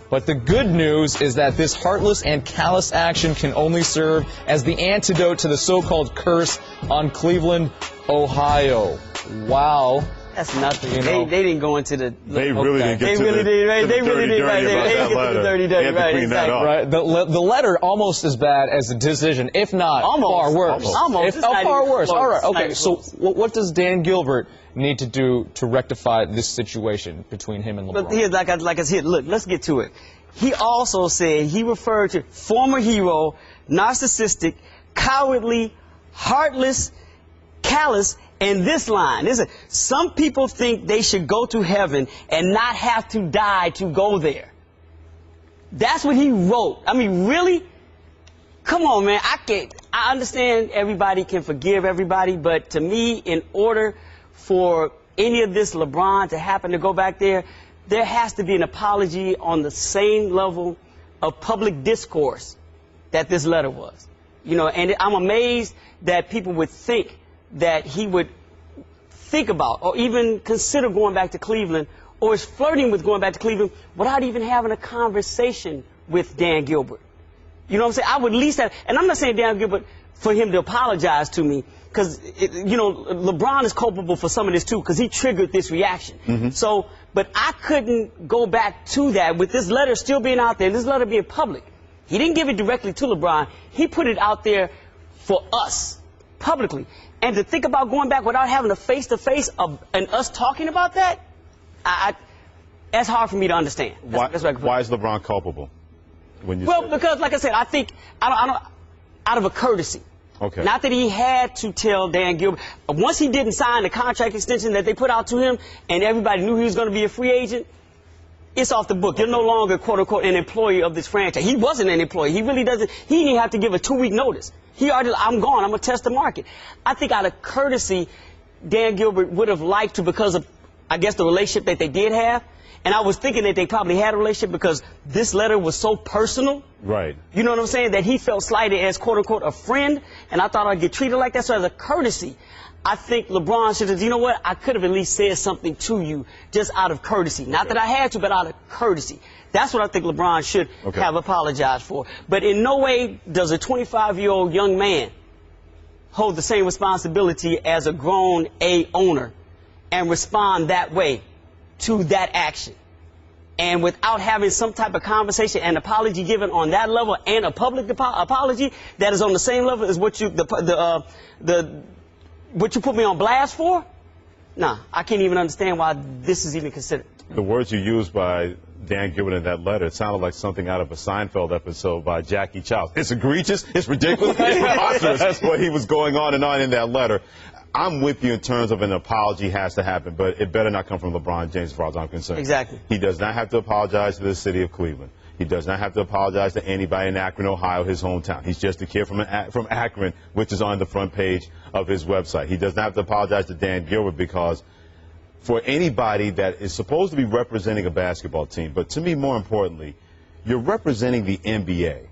Speaker 2: But the good news is that this heartless and callous action can only serve as the antidote to the so-called curse on Cleveland, Ohio. Wow.
Speaker 3: That's nothing. They didn't go into the.
Speaker 4: They really didn't get to the
Speaker 3: dirty right there. They didn't get to the dirty right. Exactly.
Speaker 2: Right. The letter almost as bad as the decision, if not far worse.
Speaker 3: Almost.
Speaker 2: Far worse. All right. Okay. So what does Dan Gilbert need to do to rectify this situation between him and LeBron?
Speaker 3: But here's like I said. Look, let's get to it. He also said he referred to former hero, narcissistic, cowardly, heartless, callous. And this line, listen, some people think they should go to heaven and not have to die to go there. That's what he wrote. I mean, really? Come on, man. I understand everybody can forgive everybody, but to me, in order for any of this LeBron to happen to go back there, there has to be an apology on the same level of public discourse that this letter was. You know, and I'm amazed that people would think that he would think about or even consider going back to Cleveland or is flirting with going back to Cleveland without even having a conversation with Dan Gilbert. You know what I'm saying? I would at least have, and I'm not saying Dan Gilbert for him to apologize to me, because, you know, LeBron is culpable for some of this too, because he triggered this reaction. So, but I couldn't go back to that with this letter still being out there, and this letter being public. He didn't give it directly to LeBron. He put it out there for us, publicly. And to think about going back without having a face-to-face and us talking about that, that's hard for me to understand.
Speaker 4: Why is LeBron culpable?
Speaker 3: Because, like I said, I think, out of a courtesy.
Speaker 4: Okay.
Speaker 3: Not that he had to tell Dan Gilbert. Once he didn't sign the contract extension that they put out to him, and everybody knew he was going to be a free agent, it's off the book. You're no longer, quote-unquote, an employee of this franchise. He wasn't an employee. He really doesn't. He didn't even have to give a 2-week notice. He already, I'm gone. I'm going to test the market. I think out of courtesy, Dan Gilbert would have liked to, because of, I guess, the relationship that they did have. And I was thinking that they probably had a relationship because this letter was so personal.
Speaker 4: Right.
Speaker 3: You know what I'm saying? That he felt slighted as, quote-unquote, a friend. And I thought I'd get treated like that. So as a courtesy, I think LeBron should have, you know what, I could have at least said something to you just out of courtesy. Not that I had to, but out of courtesy. That's what I think LeBron should have apologized for. But in no way does a 25-year-old young man hold the same responsibility as a grown A owner and respond that way to that action. And without having some type of conversation and apology given on that level, and a public apology that is on the same level as what you what you put me on blast for? Nah, I can't even understand why this is even considered.
Speaker 4: The words you used by Dan Gilbert in that letter, it sounded like something out of a Seinfeld episode by Jackie Chow. It's egregious, it's ridiculous, it's preposterous. That's what he was going on and on in that letter. I'm with you in terms of an apology has to happen, but it better not come from LeBron James as far as I'm concerned.
Speaker 3: Exactly.
Speaker 4: He does not have to apologize to the city of Cleveland. He does not have to apologize to anybody in Akron, Ohio, his hometown. He's just a kid from Akron, which is on the front page of his website. He does not have to apologize to Dan Gilbert, because for anybody that is supposed to be representing a basketball team, but to me, more importantly, you're representing the NBA.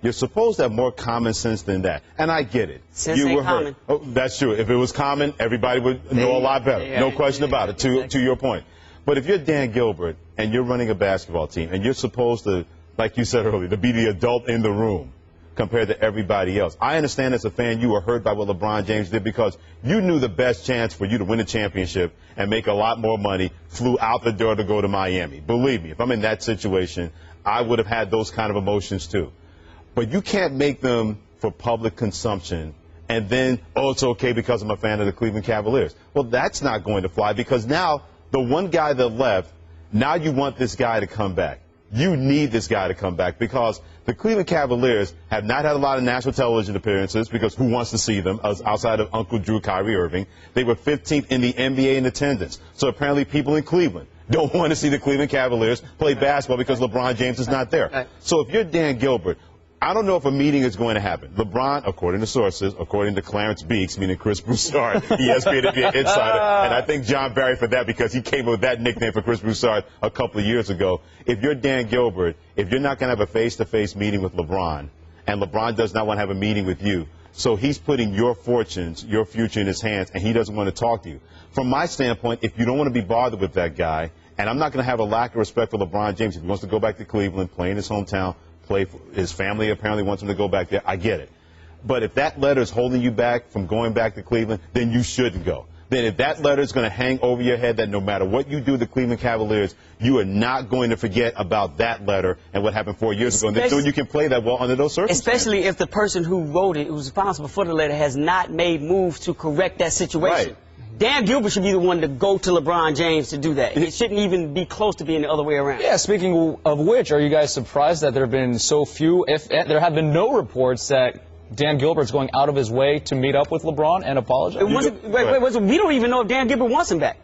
Speaker 4: You're supposed to have more common sense than that. And I get it.
Speaker 3: Sense
Speaker 4: you
Speaker 3: ain't
Speaker 4: were
Speaker 3: common.
Speaker 4: hurt. Oh, that's true. If it was common, everybody would know a lot better. No question about it, to your point. But if you're Dan Gilbert and you're running a basketball team and you're supposed to, like you said earlier, to be the adult in the room compared to everybody else. I understand as a fan you were hurt by what LeBron James did, because you knew the best chance for you to win a championship and make a lot more money flew out the door to go to Miami. Believe me, if I'm in that situation, I would have had those kind of emotions too. But you can't make them for public consumption and then, oh, it's okay because I'm a fan of the Cleveland Cavaliers. Well, that's not going to fly, because now the one guy that left, now you want this guy to come back. You need this guy to come back, because the Cleveland Cavaliers have not had a lot of national television appearances, because who wants to see them outside of Uncle Drew, Kyrie Irving? They were 15th in the NBA in attendance. So apparently people in Cleveland don't want to see the Cleveland Cavaliers play basketball because LeBron James is not there. So if you're Dan Gilbert, I don't know if a meeting is going to happen. LeBron, according to sources, according to Clarence Beeks, meaning Chris Broussard, ESPN Insider, and I think John Barry for that, because he came up with that nickname for Chris Broussard a couple of years ago. If you're Dan Gilbert, if you're not going to have a face-to-face meeting with LeBron, and LeBron does not want to have a meeting with you, so he's putting your fortunes, your future in his hands, and he doesn't want to talk to you. From my standpoint, if you don't want to be bothered with that guy, and I'm not going to have a lack of respect for LeBron James, if he wants to go back to Cleveland, play in his hometown, play for his family apparently wants him to go back there. I get it. But if that letter is holding you back from going back to Cleveland, then you shouldn't go. Then if that letter is going to hang over your head that no matter what you do to the Cleveland Cavaliers, you are not going to forget about that letter and what happened 4 years ago. And then you can play that well under those circumstances.
Speaker 3: Especially if the person who wrote it, who was responsible for the letter, has not made moves to correct that situation.
Speaker 4: Right.
Speaker 3: Dan Gilbert should be the one to go to LeBron James to do that. It shouldn't even be close to being the other way around.
Speaker 2: Yeah, speaking of which, are you guys surprised that there have been so few, if there have been no reports that Dan Gilbert's going out of his way to meet up with LeBron and apologize?
Speaker 3: We don't even know if Dan Gilbert wants him back.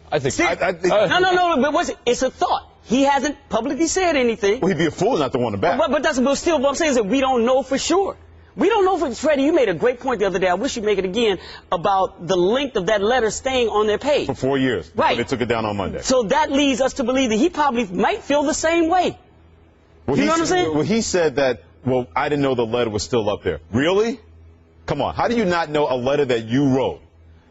Speaker 2: I think.
Speaker 3: No, it's a thought. He hasn't publicly said anything.
Speaker 4: Well, he'd be a fool not to want him back.
Speaker 3: But still, what I'm saying is that we don't know for sure. We don't know for Freddie, you made a great point the other day. I wish you'd make it again about the length of that letter staying on their page.
Speaker 4: For 4 years.
Speaker 3: Right.
Speaker 4: They took it down on Monday.
Speaker 3: So that leads us to believe that he probably might feel the same way.
Speaker 4: Well,
Speaker 3: you know what I'm saying?
Speaker 4: Well, he said that, well, I didn't know the letter was still up there. Really? Come on. How do you not know a letter that you wrote,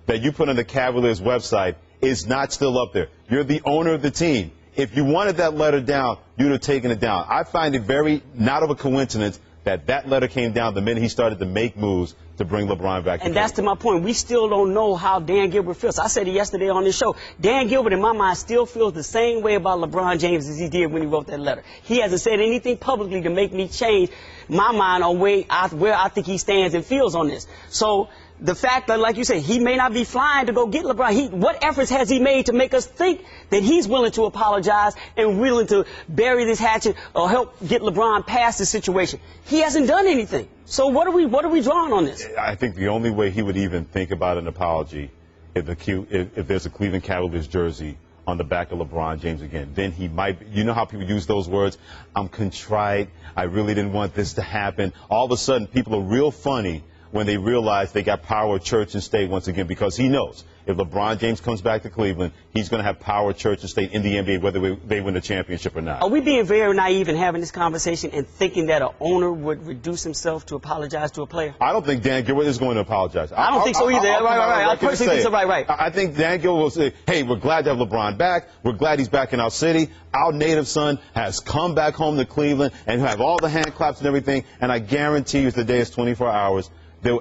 Speaker 4: that you put on the Cavaliers website, is not still up there. You're the owner of the team. If you wanted that letter down, you'd have taken it down. I find it very not of a coincidence that that letter came down the minute he started to make moves to bring LeBron back.
Speaker 3: And that's to my point. We still don't know how Dan Gilbert feels. I said it yesterday on this show. Dan Gilbert, in my mind, still feels the same way about LeBron James as he did when he wrote that letter. He hasn't said anything publicly to make me change my mind on where I think he stands and feels on this. So the fact that, like you said, he may not be flying to go get LeBron. What efforts has he made to make us think that he's willing to apologize and willing to bury this hatchet or help get LeBron past this situation? He hasn't done anything. So what are we drawing on this?
Speaker 4: I think the only way he would even think about an apology if there's a Cleveland Cavaliers jersey on the back of LeBron James again. Then he might, you know how people use those words? I'm contrite. I really didn't want this to happen. All of a sudden, people are real funny when they realize they got power of church and state once again, because he knows if LeBron James comes back to Cleveland, he's going to have power of church and state in the NBA, whether they win the championship or not.
Speaker 3: Are we being very naive in having this conversation and thinking that an owner would reduce himself to apologize to a player?
Speaker 4: I don't think Dan Gilbert is going to apologize.
Speaker 3: I don't think so either. Right. I personally think so. Right.
Speaker 4: I think Dan Gilbert will say, hey, we're glad to have LeBron back. We're glad he's back in our city. Our native son has come back home to Cleveland and have all the hand claps and everything. And I guarantee you, if the day is 24 hours,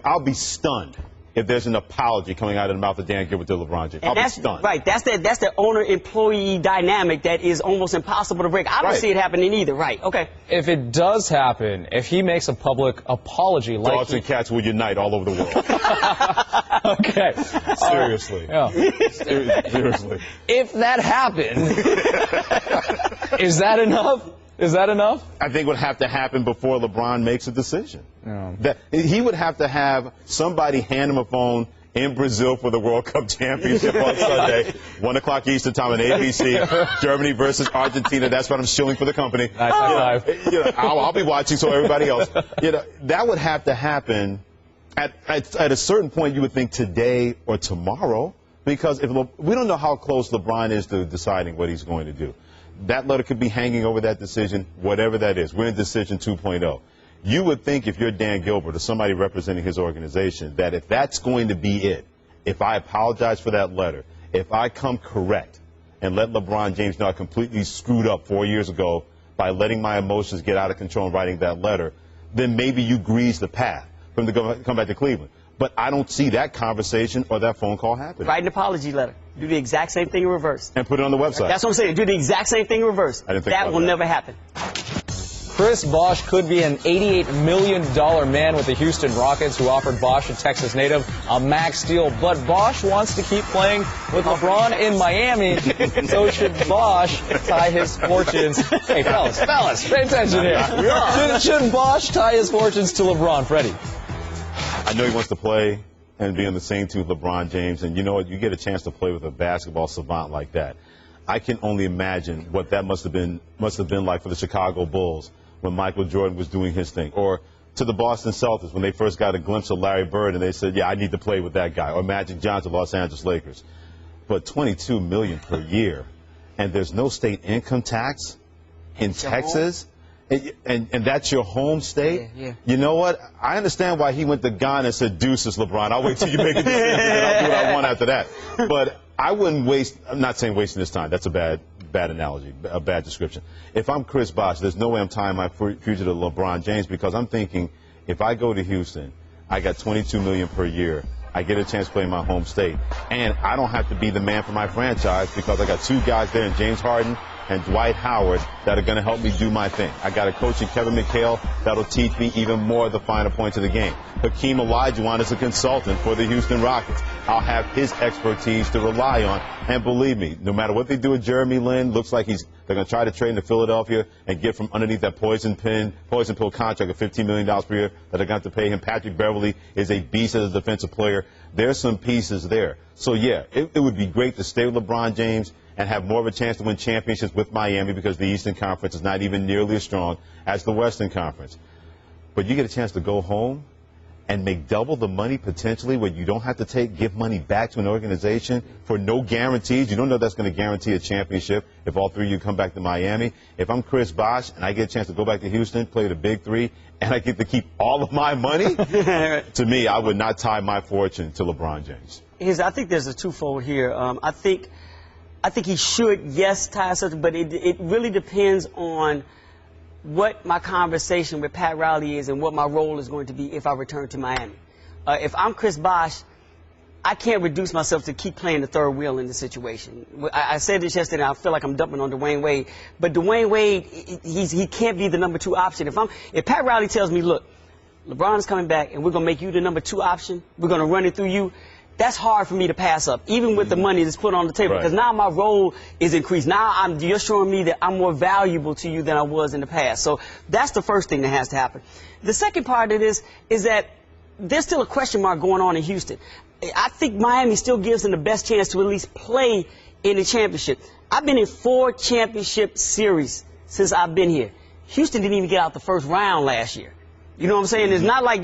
Speaker 4: I'll be stunned if there's an apology coming out of the mouth of Dan Gilbert to LeBron James. I'll be stunned.
Speaker 3: Right. That's the owner-employee dynamic that is almost impossible to break. I don't see it happening either. Right. Okay.
Speaker 2: If it does happen, if he makes a public apology, like
Speaker 4: dogs and cats will unite all over the world.
Speaker 2: Okay.
Speaker 4: Seriously. Seriously.
Speaker 2: If that happened, is that enough? Is that enough?
Speaker 4: I think it would have to happen before LeBron makes a decision.
Speaker 2: Yeah.
Speaker 4: That he would have to have somebody hand him a phone in Brazil for the World Cup championship on Sunday, 1 o'clock Eastern time on ABC, Germany versus Argentina. That's what I'm shilling for the company.
Speaker 2: Nice.
Speaker 4: I'll be watching, so everybody else. That would have to happen at a certain point. You would think today or tomorrow, because we don't know how close LeBron is to deciding what he's going to do. That letter could be hanging over that decision, whatever that is. We're in decision 2.0. You would think, if you're Dan Gilbert or somebody representing his organization, that if that's going to be it, if I apologize for that letter, if I come correct and let LeBron James know I completely screwed up 4 years ago by letting my emotions get out of control and writing that letter, then maybe you grease the path for him to come back to Cleveland. But I don't see that conversation or that phone call happening.
Speaker 3: Write an apology letter. Do the exact same thing in reverse.
Speaker 4: And put it on the website.
Speaker 3: That's what I'm saying. Do the exact same thing in reverse.
Speaker 4: I didn't think
Speaker 3: that will never happen.
Speaker 2: Chris Bosh could be an $88 million man with the Houston Rockets, who offered Bosh, a Texas native, a max deal. But Bosh wants to keep playing with LeBron in Miami. So should Bosh tie his fortunes? Hey, fellas, pay attention here. Should Bosh tie his fortunes to LeBron? Freddie?
Speaker 4: I know he wants to play and be on the same team with LeBron James. And you know what? You get a chance to play with a basketball savant like that. I can only imagine what that must have been like for the Chicago Bulls when Michael Jordan was doing his thing, or to the Boston Celtics when they first got a glimpse of Larry Bird and they said, yeah, I need to play with that guy, or Magic Johnson, Los Angeles Lakers. But $22 million per year, and there's no state income tax in Texas, and that's your home state?
Speaker 3: Yeah.
Speaker 4: You know what? I understand why he went to Ghana and said, deuces, LeBron. I'll wait till you make a decision, and I'll do what I want after that. But I wouldn't waste, I'm not saying wasting this time. That's a bad analogy, a bad description. If I'm Chris Bosh, there's no way I'm tying my future to LeBron James, because I'm thinking, if I go to Houston, I got $22 million per year. I get a chance to play in my home state, and I don't have to be the man for my franchise because I got two guys there, in James Harden and Dwight Howard, that are going to help me do my thing. I got a coach in Kevin McHale that'll teach me even more of the finer points of the game. Hakeem Olajuwon is a consultant for the Houston Rockets. I'll have his expertise to rely on. And believe me, no matter what they do with Jeremy Lin, looks like they're going to try to trade him to Philadelphia and get from underneath that poison pill contract of $15 million per year that they're going to have to pay him. Patrick Beverly is a beast as a defensive player. There's some pieces there. So, yeah, it would be great to stay with LeBron James and have more of a chance to win championships with Miami, because the Eastern Conference is not even nearly as strong as the Western Conference. But you get a chance to go home and make double the money potentially, where you don't have to give money back to an organization for no guarantees. You don't know that's going to guarantee a championship if all three of you come back to Miami. If I'm Chris Bosh and I get a chance to go back to Houston, play the Big Three, and I get to keep all of my money, to me, I would not tie my fortune to LeBron James.
Speaker 3: I think there's a twofold here. I think he should, yes, tie us up, but it really depends on what my conversation with Pat Riley is and what my role is going to be if I return to Miami. If I'm Chris Bosh, I can't reduce myself to keep playing the third wheel in the situation. I said this yesterday, I feel like I'm dumping on Dwayne Wade, but Dwayne Wade, he can't be the number 2 option. If Pat Riley tells me, look, LeBron is coming back and we're going to make you the number 2 option, we're going to run it through you, that's hard for me to pass up, even with the money that's put on the table, because now my role is increased. Now you're showing me that I'm more valuable to you than I was in the past. So that's the first thing that has to happen. The second part of this is that there's still a question mark going on in Houston. I think Miami still gives them the best chance to at least play in the championship. I've been in 4 championship series since I've been here. Houston didn't even get out the first round last year. You know what I'm saying? It's not like,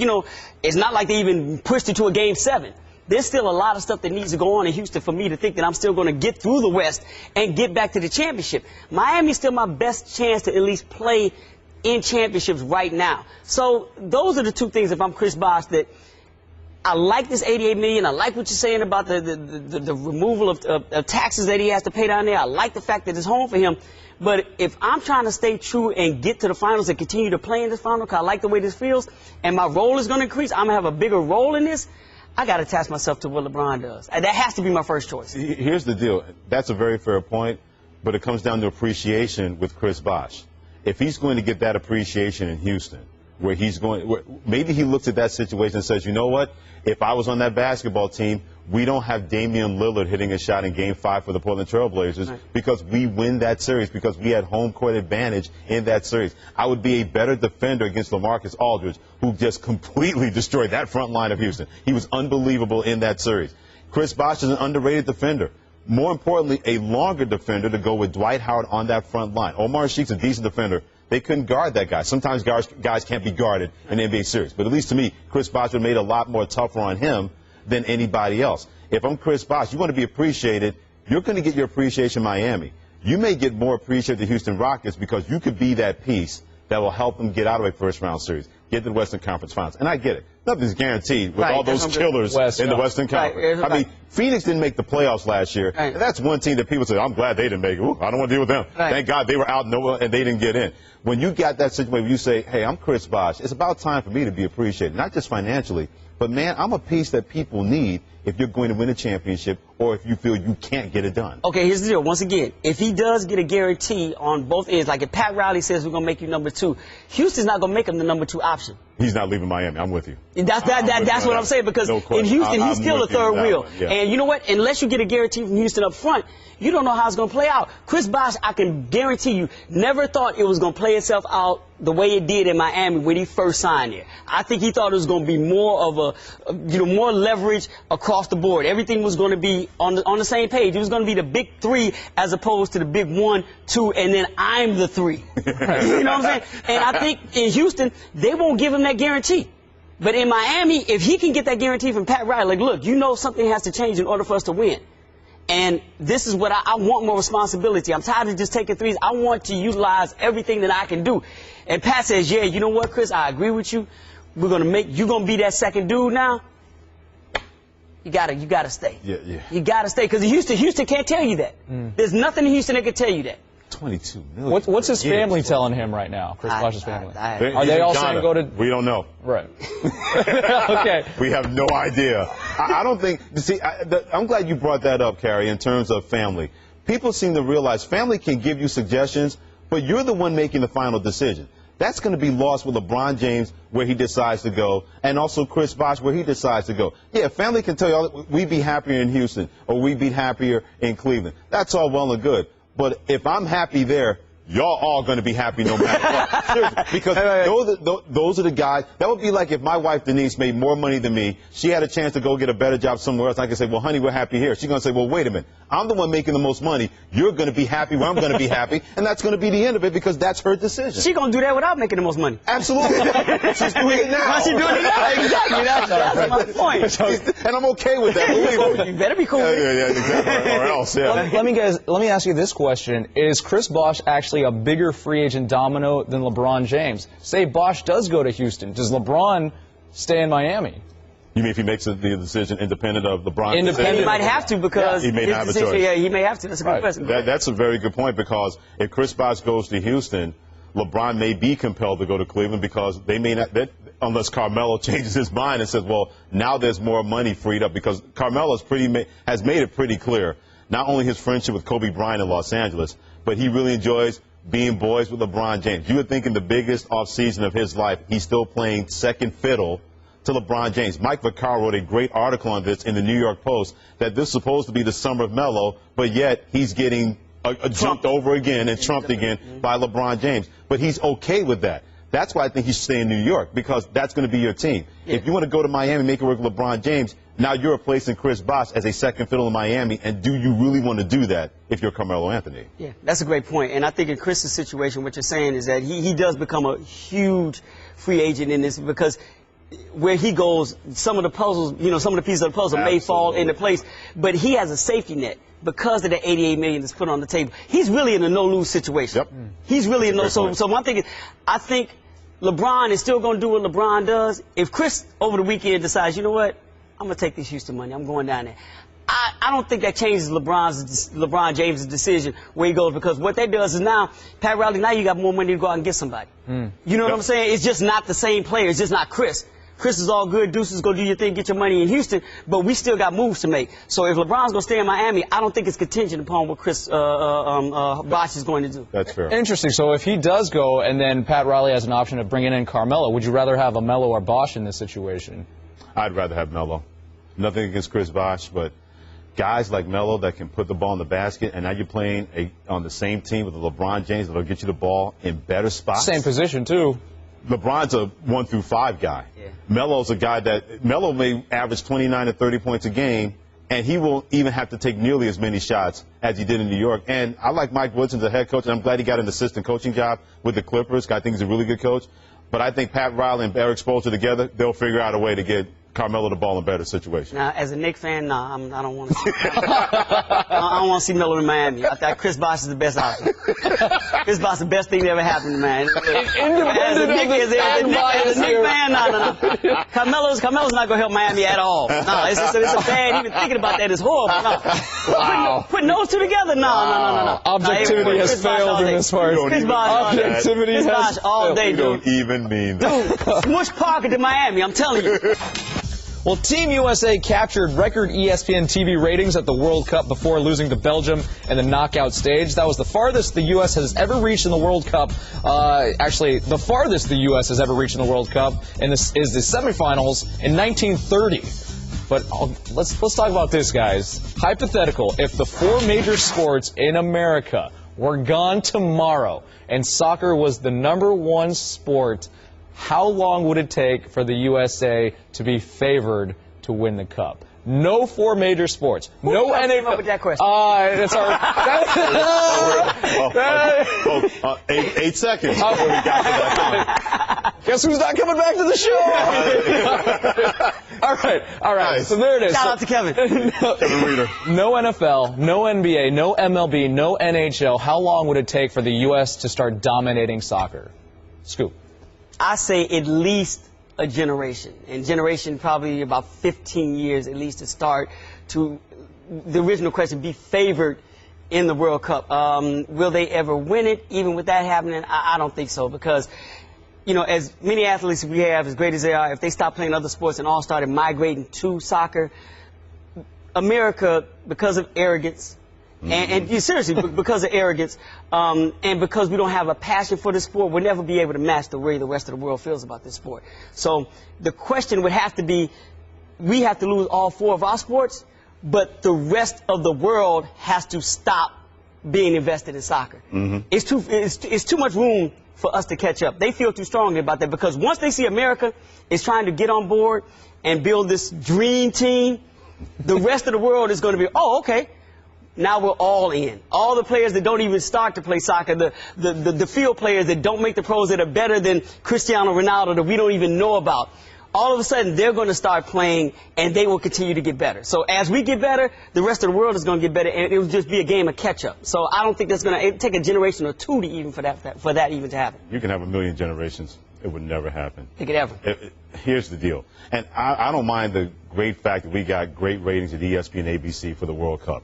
Speaker 3: it's not like they even pushed it to a Game 7. There's still a lot of stuff that needs to go on in Houston for me to think that I'm still going to get through the West and get back to the championship. Miami's still my best chance to at least play in championships right now. So those are the 2 things, if I'm Chris Bosh, that I like this $88 million. I like what you're saying about the removal of taxes that he has to pay down there. I like the fact that it's home for him. But if I'm trying to stay true and get to the finals and continue to play in this final, because I like the way this feels, and my role is going to increase, I'm going to have a bigger role in this, I got to attach myself to what LeBron does. And that has to be my first choice.
Speaker 4: Here's the deal. That's a very fair point, but it comes down to appreciation with Chris Bosh. If he's going to get that appreciation in Houston, maybe he looks at that situation and says, you know what, if I was on that basketball team, we don't have Damian Lillard hitting a shot in Game 5 for the Portland Trail Blazers because we win that series, because we had home court advantage in that series. I would be a better defender against LaMarcus Aldridge, who just completely destroyed that front line of Houston. He was unbelievable in that series. Chris Bosh is an underrated defender. More importantly, a longer defender to go with Dwight Howard on that front line. Omar Sheik's a decent defender. They couldn't guard that guy. Sometimes guys can't be guarded in the NBA series. But at least to me, Chris Bosh would have made it a lot more tougher on him than anybody else. If I'm Chris Bosh, you want to be appreciated, you're going to get your appreciation in Miami. You may get more appreciated the Houston Rockets because you could be that piece that will help them get out of a first-round series, get to the Western Conference Finals. And I get it. Nothing's guaranteed with all those killers in the Western Conference. I mean, Phoenix didn't make the playoffs last year. And that's one team that people say, I'm glad they didn't make it. Ooh, I don't want to deal with them. Thank God they were out and they didn't get in. When you got that situation where you say, hey, I'm Chris Bosh, it's about time for me to be appreciated, not just financially, but, man, I'm a piece that people need if you're going to win a championship or if you feel you can't get it done. Okay,
Speaker 3: here's the deal. Once again, if he does get a guarantee on both ends, like if Pat Riley says we're going to make you number 2, Houston's not going to make him the number 2 option.
Speaker 4: He's not leaving Miami. I'm with you.
Speaker 3: That's what I'm saying, because in Houston, he's still a third wheel. Yeah. And you know what? Unless you get a guarantee from Houston up front, you don't know how it's going to play out. Chris Bosh, I can guarantee you, never thought it was going to play itself out the way it did in Miami when he first signed there. I think he thought it was going to be more of more leverage across the board. Everything was going to be on the same page. It was going to be the big 3 as opposed to the big 1, 2, and then I'm the 3. You know what I'm saying? And I think in Houston, they won't give him that guarantee. But in Miami, if he can get that guarantee from Pat Riley, like, look, you know something has to change in order for us to win. And this is what I want, more responsibility. I'm tired of just taking threes. I want to utilize everything that I can do. And Pat says, yeah, you know what, Chris, I agree with you. You're going to be that second dude now. You gotta stay. Yeah. You gotta stay, because Houston can't tell you that. There's nothing in Houston that can tell you that.
Speaker 4: $22 million.
Speaker 2: What's his family telling him right now? Chris Bosh's family. Are they all saying go to?
Speaker 4: We don't know.
Speaker 2: Right. Okay.
Speaker 4: We have no idea. I don't think. See, I'm glad you brought that up, Carrie. In terms of family, people seem to realize family can give you suggestions, but you're the one making the final decision. That's going to be lost with LeBron James where he decides to go, and also Chris Bosh where he decides to go. Yeah, family can tell you we'd be happier in Houston or we'd be happier in Cleveland. That's all well and good. But if I'm happy there, y'all all going to be happy no matter what. Seriously, because those are the guys. That would be like if my wife Denise made more money than me. She had a chance to go get a better job somewhere else. I can say, well, honey, we're happy here. She's going to say, well, wait a minute. I'm the one making the most money. You're going to be happy where I'm going to be happy. And that's going to be the end of it because that's her decision.
Speaker 3: She's going to do that without making the most money.
Speaker 4: Absolutely. She's doing it now.
Speaker 3: She's doing it now. Exactly. That's my point.
Speaker 4: And I'm okay with that. Believe me.
Speaker 3: You better be cool.
Speaker 4: Yeah, exactly. Or else, yeah.
Speaker 2: Let me ask you this question. Is Chris Bosh actually a bigger free agent domino than LeBron James? Say Bosh does go to Houston. Does LeBron stay in Miami?
Speaker 4: You mean if he makes the decision independent of LeBron's
Speaker 3: Independent. He might have to because
Speaker 4: he may not have a choice.
Speaker 3: Yeah, he may have to. That's a good question.
Speaker 4: That's a very good point because if Chris Bosh goes to Houston, LeBron may be compelled to go to Cleveland because they may not, unless Carmelo changes his mind and says, well, now there's more money freed up because Carmelo has made it pretty clear, not only his friendship with Kobe Bryant in Los Angeles, but he really enjoys being boys with LeBron James. You would think in the biggest offseason of his life, he's still playing second fiddle to LeBron James. Mike Vaccaro wrote a great article on this in the New York Post that this is supposed to be the summer of Melo, but yet he's getting jumped over again and trumped again by LeBron James. But he's okay with that. That's why I think he should stay in New York because that's going to be your team. Yeah. If you want to go to Miami and make it work with LeBron James, now you're replacing Chris Bosh as a second fiddle in Miami, and do you really want to do that if you're Carmelo Anthony?
Speaker 3: Yeah, that's a great point. And I think in Chris's situation, what you're saying is that he does become a huge free agent in this because where he goes, some of the puzzles, some of the pieces of the puzzle may fall into place, but he has a safety net because of the $88 million that's put on the table. He's really in a no-lose situation. Yep. He's really in so one thing is, I think LeBron is still going to do what LeBron does. If Chris over the weekend decides, you know what, I'm going to take this Houston money, I'm going down there. I don't think that changes LeBron James' decision where he goes because what that does is now, Pat Riley, now you got more money to go out and get somebody. You know what I'm saying? It's just not the same player. It's just not Chris. Chris is all good. Deuces, go do your thing, get your money in Houston, but we still got moves to make. So if LeBron's going to stay in Miami, I don't think it's contingent upon what Chris Bosh is going to do.
Speaker 4: That's fair.
Speaker 2: Interesting. So if he does go and then Pat Riley has an option of bringing in Carmelo, would you rather have a Melo or Bosh in this situation?
Speaker 4: I'd rather have Melo. Nothing against Chris Bosh, but guys like Melo that can put the ball in the basket, and now you're playing on the same team with LeBron James that'll get you the ball in better spots.
Speaker 2: Same position, too.
Speaker 4: LeBron's a 1 through 5 guy. Yeah. Melo's a guy that Melo may average 29 to 30 points a game, and he won't even have to take nearly as many shots as he did in New York. And I like Mike Woodson as a head coach, and I'm glad he got an assistant coaching job with the Clippers. I think he's a really good coach. But I think Pat Riley and Eric Spoelstra together, they'll figure out a way to get Carmelo the ball in better situation.
Speaker 3: Now, as a Knicks fan, I don't want to see I don't want to see Melo in Miami. I think Chris Bosh is the best option. Chris Bosh is the best thing that ever happened to man. As a Knicks fan, no. Carmelo's not going to help Miami at all. No, it's a bad, even thinking about that is horrible. No.
Speaker 2: Wow.
Speaker 3: Putting those two together, no.
Speaker 2: Objectivity has failed in this part.
Speaker 3: Chris Bosh
Speaker 2: Objectivity has failed.
Speaker 3: All day,
Speaker 4: dude. You don't even mean that.
Speaker 3: Dude, smush Parker to Miami, I'm telling you.
Speaker 2: Well, Team USA captured record ESPN TV ratings at the World Cup before losing to Belgium in the knockout stage. That was the farthest the U.S. has ever reached in the World Cup. Actually, the farthest the U.S. has ever reached in the World Cup, and this is the semifinals in 1930. But let's talk about this, guys. Hypothetical, if the 4 major sports in America were gone tomorrow and soccer was the #1 sport, how long would it take for the USA to be favored to win the Cup? No 4 major sports. No
Speaker 3: NFL. Came up with that question?
Speaker 2: That's our
Speaker 4: 8 seconds before we got to that point.
Speaker 2: Guess who's not coming back to the show? All right. So there it is.
Speaker 3: Shout out to Kevin.
Speaker 4: Kevin Reeder.
Speaker 2: No NFL, no NBA, no MLB, no NHL. How long would it take for the U.S. to start dominating soccer? Scoop.
Speaker 3: I say at least a generation, and generation probably about 15 years at least to start to, the original question, be favored in the World Cup. Will they ever win it? Even with that happening, I don't think so because, as many athletes we have, as great as they are, if they stop playing other sports and all started migrating to soccer, America, because of arrogance, and seriously, because of arrogance, and because we don't have a passion for the sport, we'll never be able to match the way the rest of the world feels about this sport. So the question would have to be, we have to lose all 4 of our sports, but the rest of the world has to stop being invested in soccer. It's too much room for us to catch up. They feel too strongly about that because once they see America is trying to get on board and build this dream team, the rest of the world is going to be, oh, okay. Now we're all in. All the players that don't even start to play soccer, the field players that don't make the pros that are better than Cristiano Ronaldo that we don't even know about. All of a sudden, they're going to start playing, and they will continue to get better. So as we get better, the rest of the world is going to get better, and it will just be a game of catch-up. So I don't think that's going to take a generation or 2 to even for that even to happen.
Speaker 4: You can have a million generations. It would never happen.
Speaker 3: Think it ever.
Speaker 4: Here's the deal. And I don't mind the great fact that we got great ratings at ESPN and ABC for the World Cup.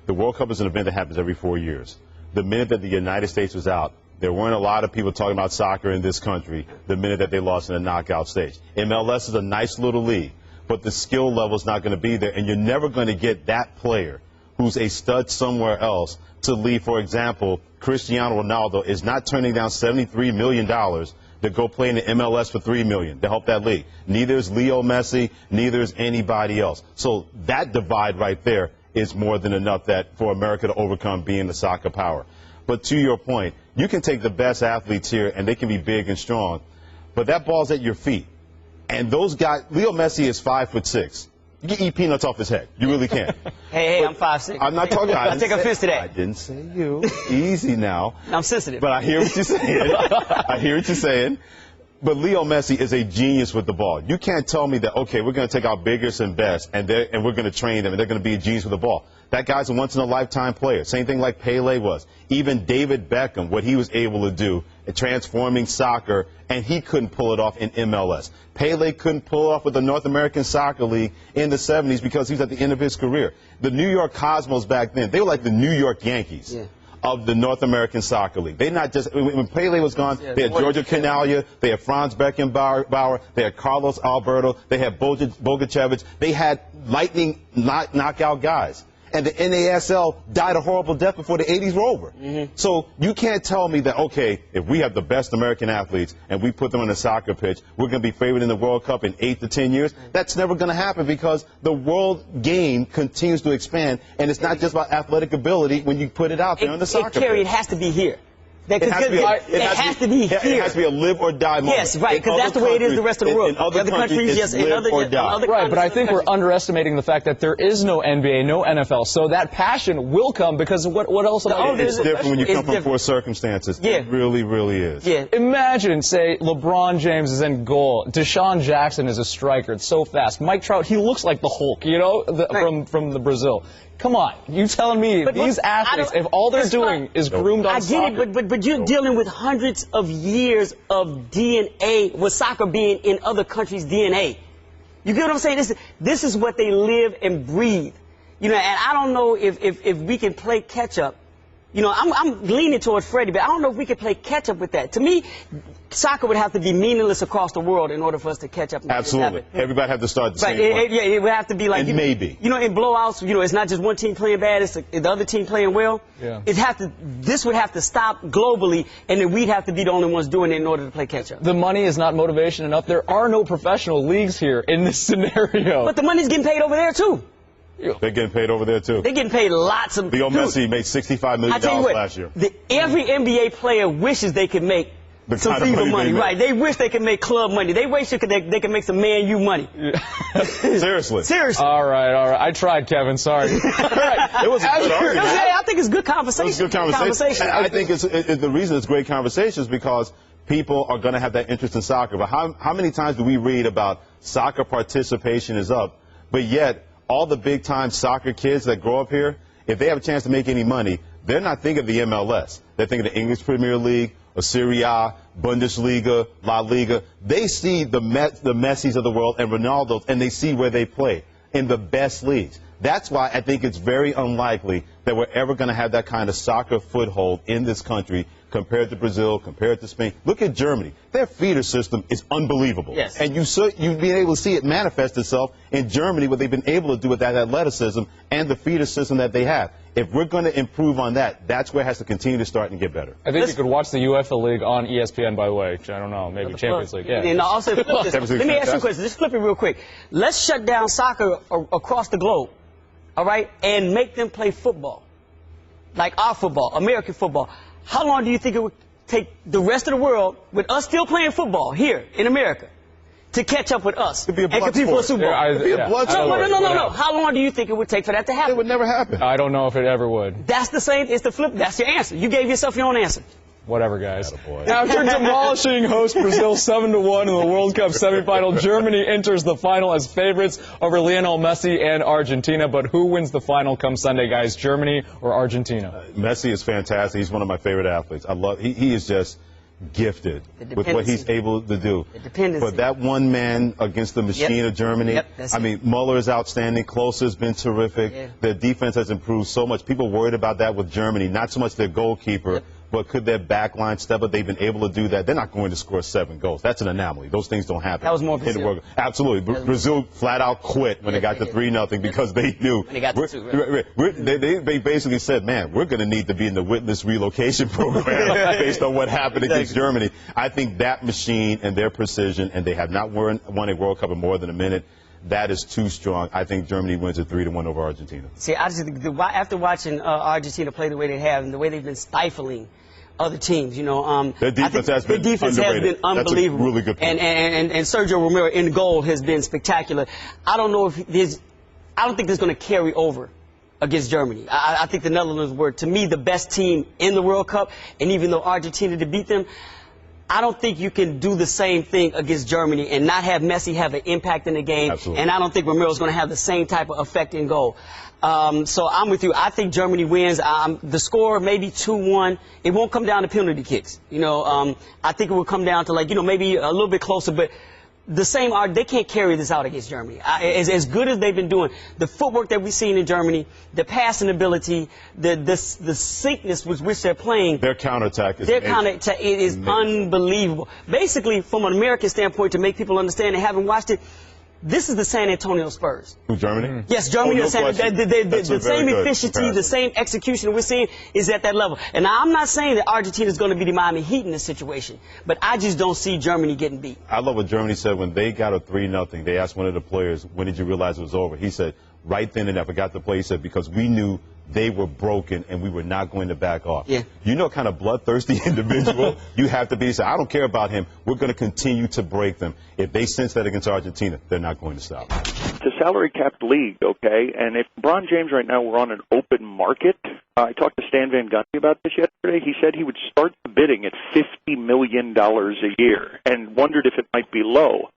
Speaker 4: The World Cup is an event that happens every 4 years. The minute that the United States was out, there weren't a lot of people talking about soccer in this country the minute that they lost in the knockout stage. MLS is a nice little league, but the skill level is not going to be there, and you're never going to get that player who's a stud somewhere else to leave. For example, Cristiano Ronaldo is not turning down $73 million to go play in the MLS for $3 million to help that league. Neither is Leo Messi, neither is anybody else. So that divide right there is more than enough that for America to overcome being the soccer power. But to your point, you can take the best athletes here and they can be big and strong, but that ball's at your feet. And those guys, Leo Messi is 5'6". You can eat peanuts off his head. You really can.
Speaker 3: Hey, I'm 5'6".
Speaker 4: I'm not talking.
Speaker 3: I take offense to that.
Speaker 4: I didn't say you. Easy now.
Speaker 3: I'm sensitive.
Speaker 4: But I hear what you're saying. I hear what you're saying. But Leo Messi is a genius with the ball. You can't tell me that, okay, we're going to take our biggest and best, and we're going to train them, and they're going to be a genius with the ball. That guy's a once-in-a-lifetime player. Same thing like Pele was. Even David Beckham, what he was able to do in transforming soccer, and he couldn't pull it off in MLS. Pele couldn't pull it off with the North American Soccer League in the 70s because he was at the end of his career. The New York Cosmos back then, they were like the New York Yankees. Yeah. Of the North American Soccer League. They not just, when Pele was gone, they had Georgia Canaglia, they had Franz Beckenbauer, they had Carlos Alberto, they had Bogacevic, they had lightning knockout guys. And the NASL died a horrible death before the 80s were over. Mm-hmm. So you can't tell me that, okay, if we have the best American athletes and we put them on a soccer pitch, we're going to be favored in the World Cup in 8 to 10 years. That's never going to happen because the world game continues to expand, and it's not just about athletic ability when you put it out there on the soccer pitch.
Speaker 3: It has to be here. It has to be here.
Speaker 4: It has to be a live or die moment.
Speaker 3: Yes, right, because that's the way it is the rest of the world.
Speaker 4: In other countries, it's live or die.
Speaker 2: Right, but I think we're underestimating the fact that there is no NBA, no NFL. So that passion will come because what else?
Speaker 4: It's different when you come from poor circumstances. Yeah. It really, really is.
Speaker 3: Yeah.
Speaker 2: Imagine, say, LeBron James is in goal. Deshaun Jackson is a striker. It's so fast. Mike Trout, he looks like the Hulk, you know, from the Brazil. Come on, you telling me these athletes, if all they're doing is groomed on soccer?
Speaker 3: I get it, but you're dealing with hundreds of years of DNA, with soccer being in other countries' DNA. You get what I'm saying? This is what they live and breathe. You know, and I don't know if we can play catch up. You know, I'm leaning towards Freddie, but I don't know if we can play catch up with that. To me, soccer would have to be meaningless across the world in order for us to catch up.
Speaker 4: Absolutely. Everybody have to start the same point.
Speaker 3: Yeah, it would have to be like,
Speaker 4: maybe.
Speaker 3: You know, in blowouts, you know, it's not just one team playing bad, it's the other team playing well.
Speaker 2: Yeah.
Speaker 3: This would have to stop globally, and then we'd have to be the only ones doing it in order to play catch up.
Speaker 2: The money is not motivation enough. There are no professional leagues here in this scenario.
Speaker 3: But the money's getting paid over there, too.
Speaker 4: They're getting paid over there, too.
Speaker 3: They're getting paid lots of...
Speaker 4: Leo Messi made $65 million last year.
Speaker 3: Every NBA player wishes they could make some FIFA money. Right. They wish they could make club money. They wish they could make some Man U money.
Speaker 4: Seriously.
Speaker 3: Seriously.
Speaker 2: All right. I tried, Kevin. Sorry.
Speaker 4: It was a good argument.
Speaker 3: I think it's good conversation.
Speaker 4: It was good conversation. And I think the reason it's great conversation is because people are going to have that interest in soccer. But how many times do we read about soccer participation is up, but yet all the big-time soccer kids that grow up here, if they have a chance to make any money, they're not thinking of the MLS. They're thinking of the English Premier League, or Serie A, Bundesliga, La Liga. They see the Messis of the world and Ronaldos, and they see where they play in the best leagues. That's why I think it's very unlikely that we're ever going to have that kind of soccer foothold in this country compared to Brazil, compared to Spain. Look at Germany. Their feeder system is unbelievable.
Speaker 3: Yes.
Speaker 4: And you've been able to see it manifest itself in Germany, what they've been able to do with that athleticism and the feeder system that they have. If we're going to improve on that, that's where it has to continue to start and get better.
Speaker 2: I think you could watch the UEFA League on ESPN, by the way. I don't know, maybe Champions League. Yeah.
Speaker 3: And also, let me ask you a question. Just flip it real quick. Let's shut down soccer across the globe, all right, and make them play football, like our football, American football. How long do you think it would take the rest of the world, with us still playing football here in America, to catch up with us and compete for a Super Bowl? No. How long do you think it would take for that to happen?
Speaker 4: It would never happen.
Speaker 2: I don't know if it ever would.
Speaker 3: That's the same. It's the flip. That's your answer. You gave yourself your own answer.
Speaker 2: Whatever, guys. After demolishing host Brazil 7-1 in the World Cup semifinal, Germany enters the final as favorites over Lionel Messi and Argentina. But who wins the final come Sunday, guys? Germany or Argentina?
Speaker 4: Messi is fantastic. He's one of my favorite athletes. He is just gifted with what he's able to do.
Speaker 3: The dependency.
Speaker 4: But that one man against the machine of Germany, I mean, Muller is outstanding. Klose has been terrific.
Speaker 3: Yeah.
Speaker 4: Their defense has improved so much. People worried about that with Germany, not so much their goalkeeper, but could their back line step up? They've been able to do that. They're not going to score 7 goals. That's an anomaly. Those things don't happen.
Speaker 3: That was more Brazil.
Speaker 4: Absolutely. Brazil flat out quit when they got to 3-0 because they knew.
Speaker 3: When they got to 2,
Speaker 4: they basically said, man, we're going to need to be in the witness relocation program based on what happened against Germany. I think that machine and their precision, and they have not won a World Cup in more than a minute, that is too strong. I think Germany wins it 3-1 over Argentina.
Speaker 3: See, I just after watching Argentina play the way they have and the way they've been stifling other teams, you know,
Speaker 4: their defense has been
Speaker 3: unbelievable.
Speaker 4: That's a really good point.
Speaker 3: And Sergio Romero in goal has been spectacular. I don't know if I don't think there's going to carry over against Germany. I think the Netherlands were, to me, the best team in the World Cup, and even though Argentina to beat them, I don't think you can do the same thing against Germany and not have Messi have an impact in the game.
Speaker 4: Absolutely.
Speaker 3: And I don't think Romero's going to have the same type of effect in goal. So I'm with you. I think Germany wins. The score maybe 2-1. It won't come down to penalty kicks. You know, I think it will come down to, like, you know, maybe a little bit closer, but the same they can't carry this out against Germany. As good as they've been doing, the footwork that we've seen in Germany, the passing ability, the sickness with which they're playing.
Speaker 4: Their counterattack is
Speaker 3: unbelievable. Basically, from an American standpoint, to make people understand and haven't watched it, this is the San Antonio Spurs.
Speaker 4: Who, Germany?
Speaker 3: Yes, Germany.
Speaker 4: The
Speaker 3: same efficiency, the same execution we're seeing is at that level. And I'm not saying that Argentina is going to be the Miami Heat in this situation, but I just don't see Germany getting beat.
Speaker 4: I love what Germany said when they got a 3-0. They asked one of the players, when did you realize it was over? He said, right then and there, I forgot the play. He said, because we knew they were broken and we were not going to back off.
Speaker 3: Yeah.
Speaker 4: You know what kind of bloodthirsty individual you have to be. He said, I don't care about him. We're going to continue to break them. If they sense that against Argentina, they're not going to stop.
Speaker 11: It's a salary-capped league, okay? And if LeBron James right now were on an open market, I talked to Stan Van Gundy about this yesterday. He said he would start the bidding at $50 million a year and wondered if it might be low.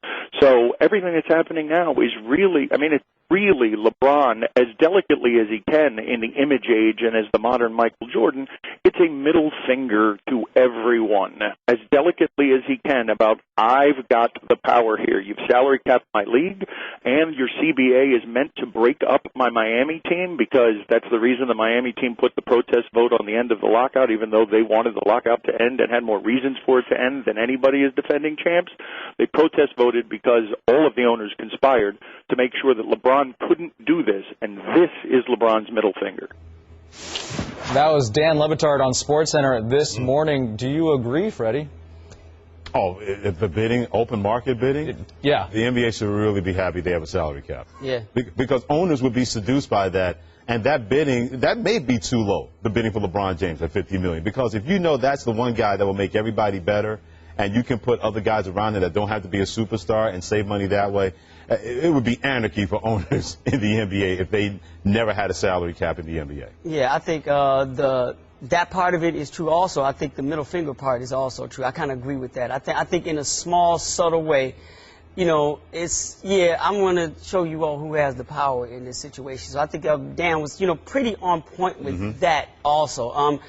Speaker 11: So everything that's happening now is really, I mean, it's really LeBron, as delicately as he can in the image age and as the modern Michael Jordan, it's a middle finger to everyone, as delicately as he can about, I've got the power here. You've salary capped my league, and your CBA is meant to break up my Miami team, because that's the reason the Miami team put the protest vote on the end of the lockout, even though they wanted the lockout to end and had more reasons for it to end than anybody is defending champs. They protest voted because all of the owners conspired to make sure that LeBron couldn't do this, and this is LeBron's middle finger.
Speaker 2: That was Dan Le Batard on SportsCenter this morning. Do you agree, Freddie?
Speaker 4: Oh, if the bidding, open market bidding?
Speaker 2: Yeah.
Speaker 4: The NBA should really be happy they have a salary cap.
Speaker 3: Yeah.
Speaker 4: Because owners would be seduced by that, and that bidding, that may be too low, the bidding for LeBron James at $50 million. Because if you know that's the one guy that will make everybody better, and you can put other guys around it that don't have to be a superstar and save money that way, it would be anarchy for owners in the NBA if they never had a salary cap in the NBA.
Speaker 3: Yeah, I think that part of it is true also. I think the middle finger part is also true. I kind of agree with that. I think in a small, subtle way, you know, I'm going to show you all who has the power in this situation. So I think Dan was, you know, pretty on point with that also.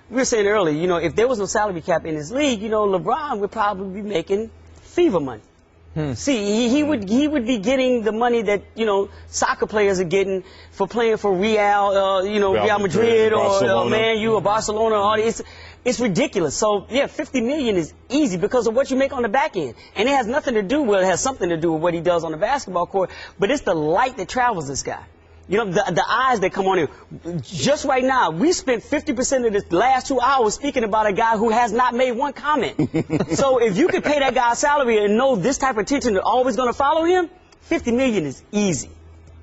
Speaker 3: We were saying earlier, you know, if there was no salary cap in this league, you know, LeBron would probably be making fever money. See, he would be getting the money that, you know, soccer players are getting for playing for Real Madrid or Man U or Barcelona. Or it's ridiculous. So yeah, $50 million is easy because of what you make on the back end, and it has nothing to do with. It has something to do with what he does on the basketball court. But it's the light that travels this guy. You know, the eyes that come on here. Just right now, we spent 50% of the last 2 hours speaking about a guy who has not made one comment. So if you could pay that guy a salary and know this type of attention is always going to follow him, $50 million is easy.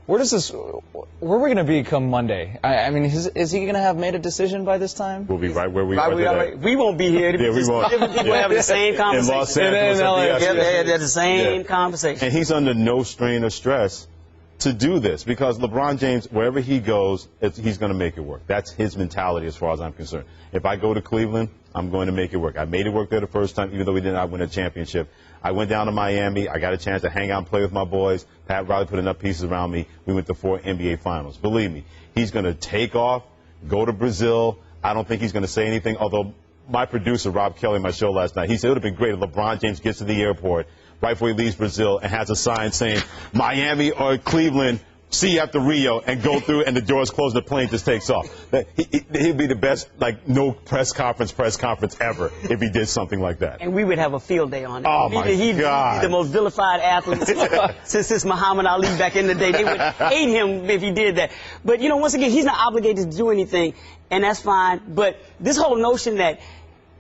Speaker 2: Where are we going to be come Monday? I mean, is he going to have made a decision by this time?
Speaker 4: We'll be right where we are today.
Speaker 3: We won't be here.
Speaker 4: Yeah, we won't.
Speaker 3: Different people having the same conversation.
Speaker 4: In Los Angeles.
Speaker 3: They're the same conversation.
Speaker 4: And he's under no strain or stress to do this, because LeBron James, wherever he goes, he's going to make it work. That's his mentality as far as I'm concerned. If I go to Cleveland, I'm going to make it work. I made it work there the first time, even though we did not win a championship. I went down to Miami. I got a chance to hang out and play with my boys. Pat Riley put enough pieces around me. We went to 4 NBA finals. Believe me, he's going to take off, go to Brazil. I don't think he's going to say anything, although my producer, Rob Kelly, on my show last night. He said it would have been great if LeBron James gets to the airport right before he leaves Brazil and has a sign saying, Miami or Cleveland, see you after Rio, and go through and the doors close, the plane just takes off. He'd be the best, like, no press conference ever if he did something like that.
Speaker 3: And we would have a field day on it.
Speaker 4: Oh, my
Speaker 3: He'd be
Speaker 4: God.
Speaker 3: the most vilified athlete since Muhammad Ali back in the day. They would hate him if he did that. But, you know, once again, he's not obligated to do anything, and that's fine. But this whole notion that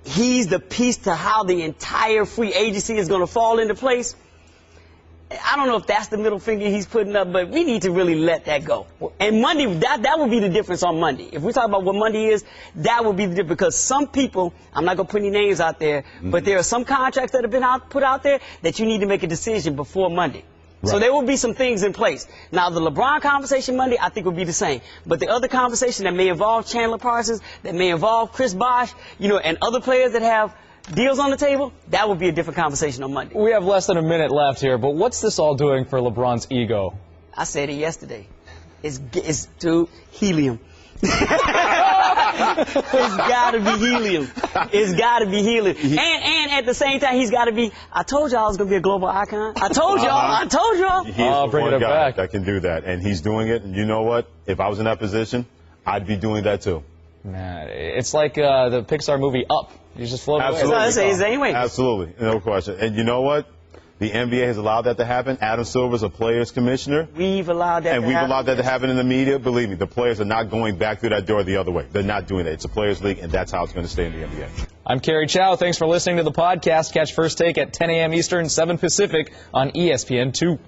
Speaker 3: he's the piece to how the entire free agency is going to fall into place, I don't know if that's the middle finger he's putting up, but we need to really let that go. And Monday, that will be the difference on Monday. If we talk about what Monday is, that will be the difference. Because some people, I'm not going to put any names out there, but there are some contracts that have been put out there that you need to make a decision before Monday. Right. So there will be some things in place. Now, the LeBron conversation Monday, I think, will be the same. But the other conversation that may involve Chandler Parsons, that may involve Chris Bosh, you know, and other players that have deals on the table, that will be a different conversation on Monday.
Speaker 2: We have less than a minute left here, but what's this all doing for LeBron's ego?
Speaker 3: I said it yesterday. It's to helium. It's got to be helium. It's got to be helium. And at the same time, he's got to be, I told y'all I was going to be a global icon. I told y'all. I told y'all.
Speaker 4: He's the one guy that can do that, and he's doing it. And you know what? If I was in that position, I'd be doing that too.
Speaker 2: Man, it's like the Pixar movie Up. You just float away.
Speaker 4: Absolutely. Absolutely. No question. And you know what? The NBA has allowed that to happen. Adam Silver's a players commissioner.
Speaker 3: We've allowed that to happen.
Speaker 4: And we've allowed that to happen in the media. Believe me, the players are not going back through that door the other way. They're not doing it. It's a players' league, and that's how it's going to stay in the NBA.
Speaker 2: I'm Kerry Chow. Thanks for listening to the podcast. Catch First Take at 10 a.m. Eastern, 7 Pacific on ESPN2.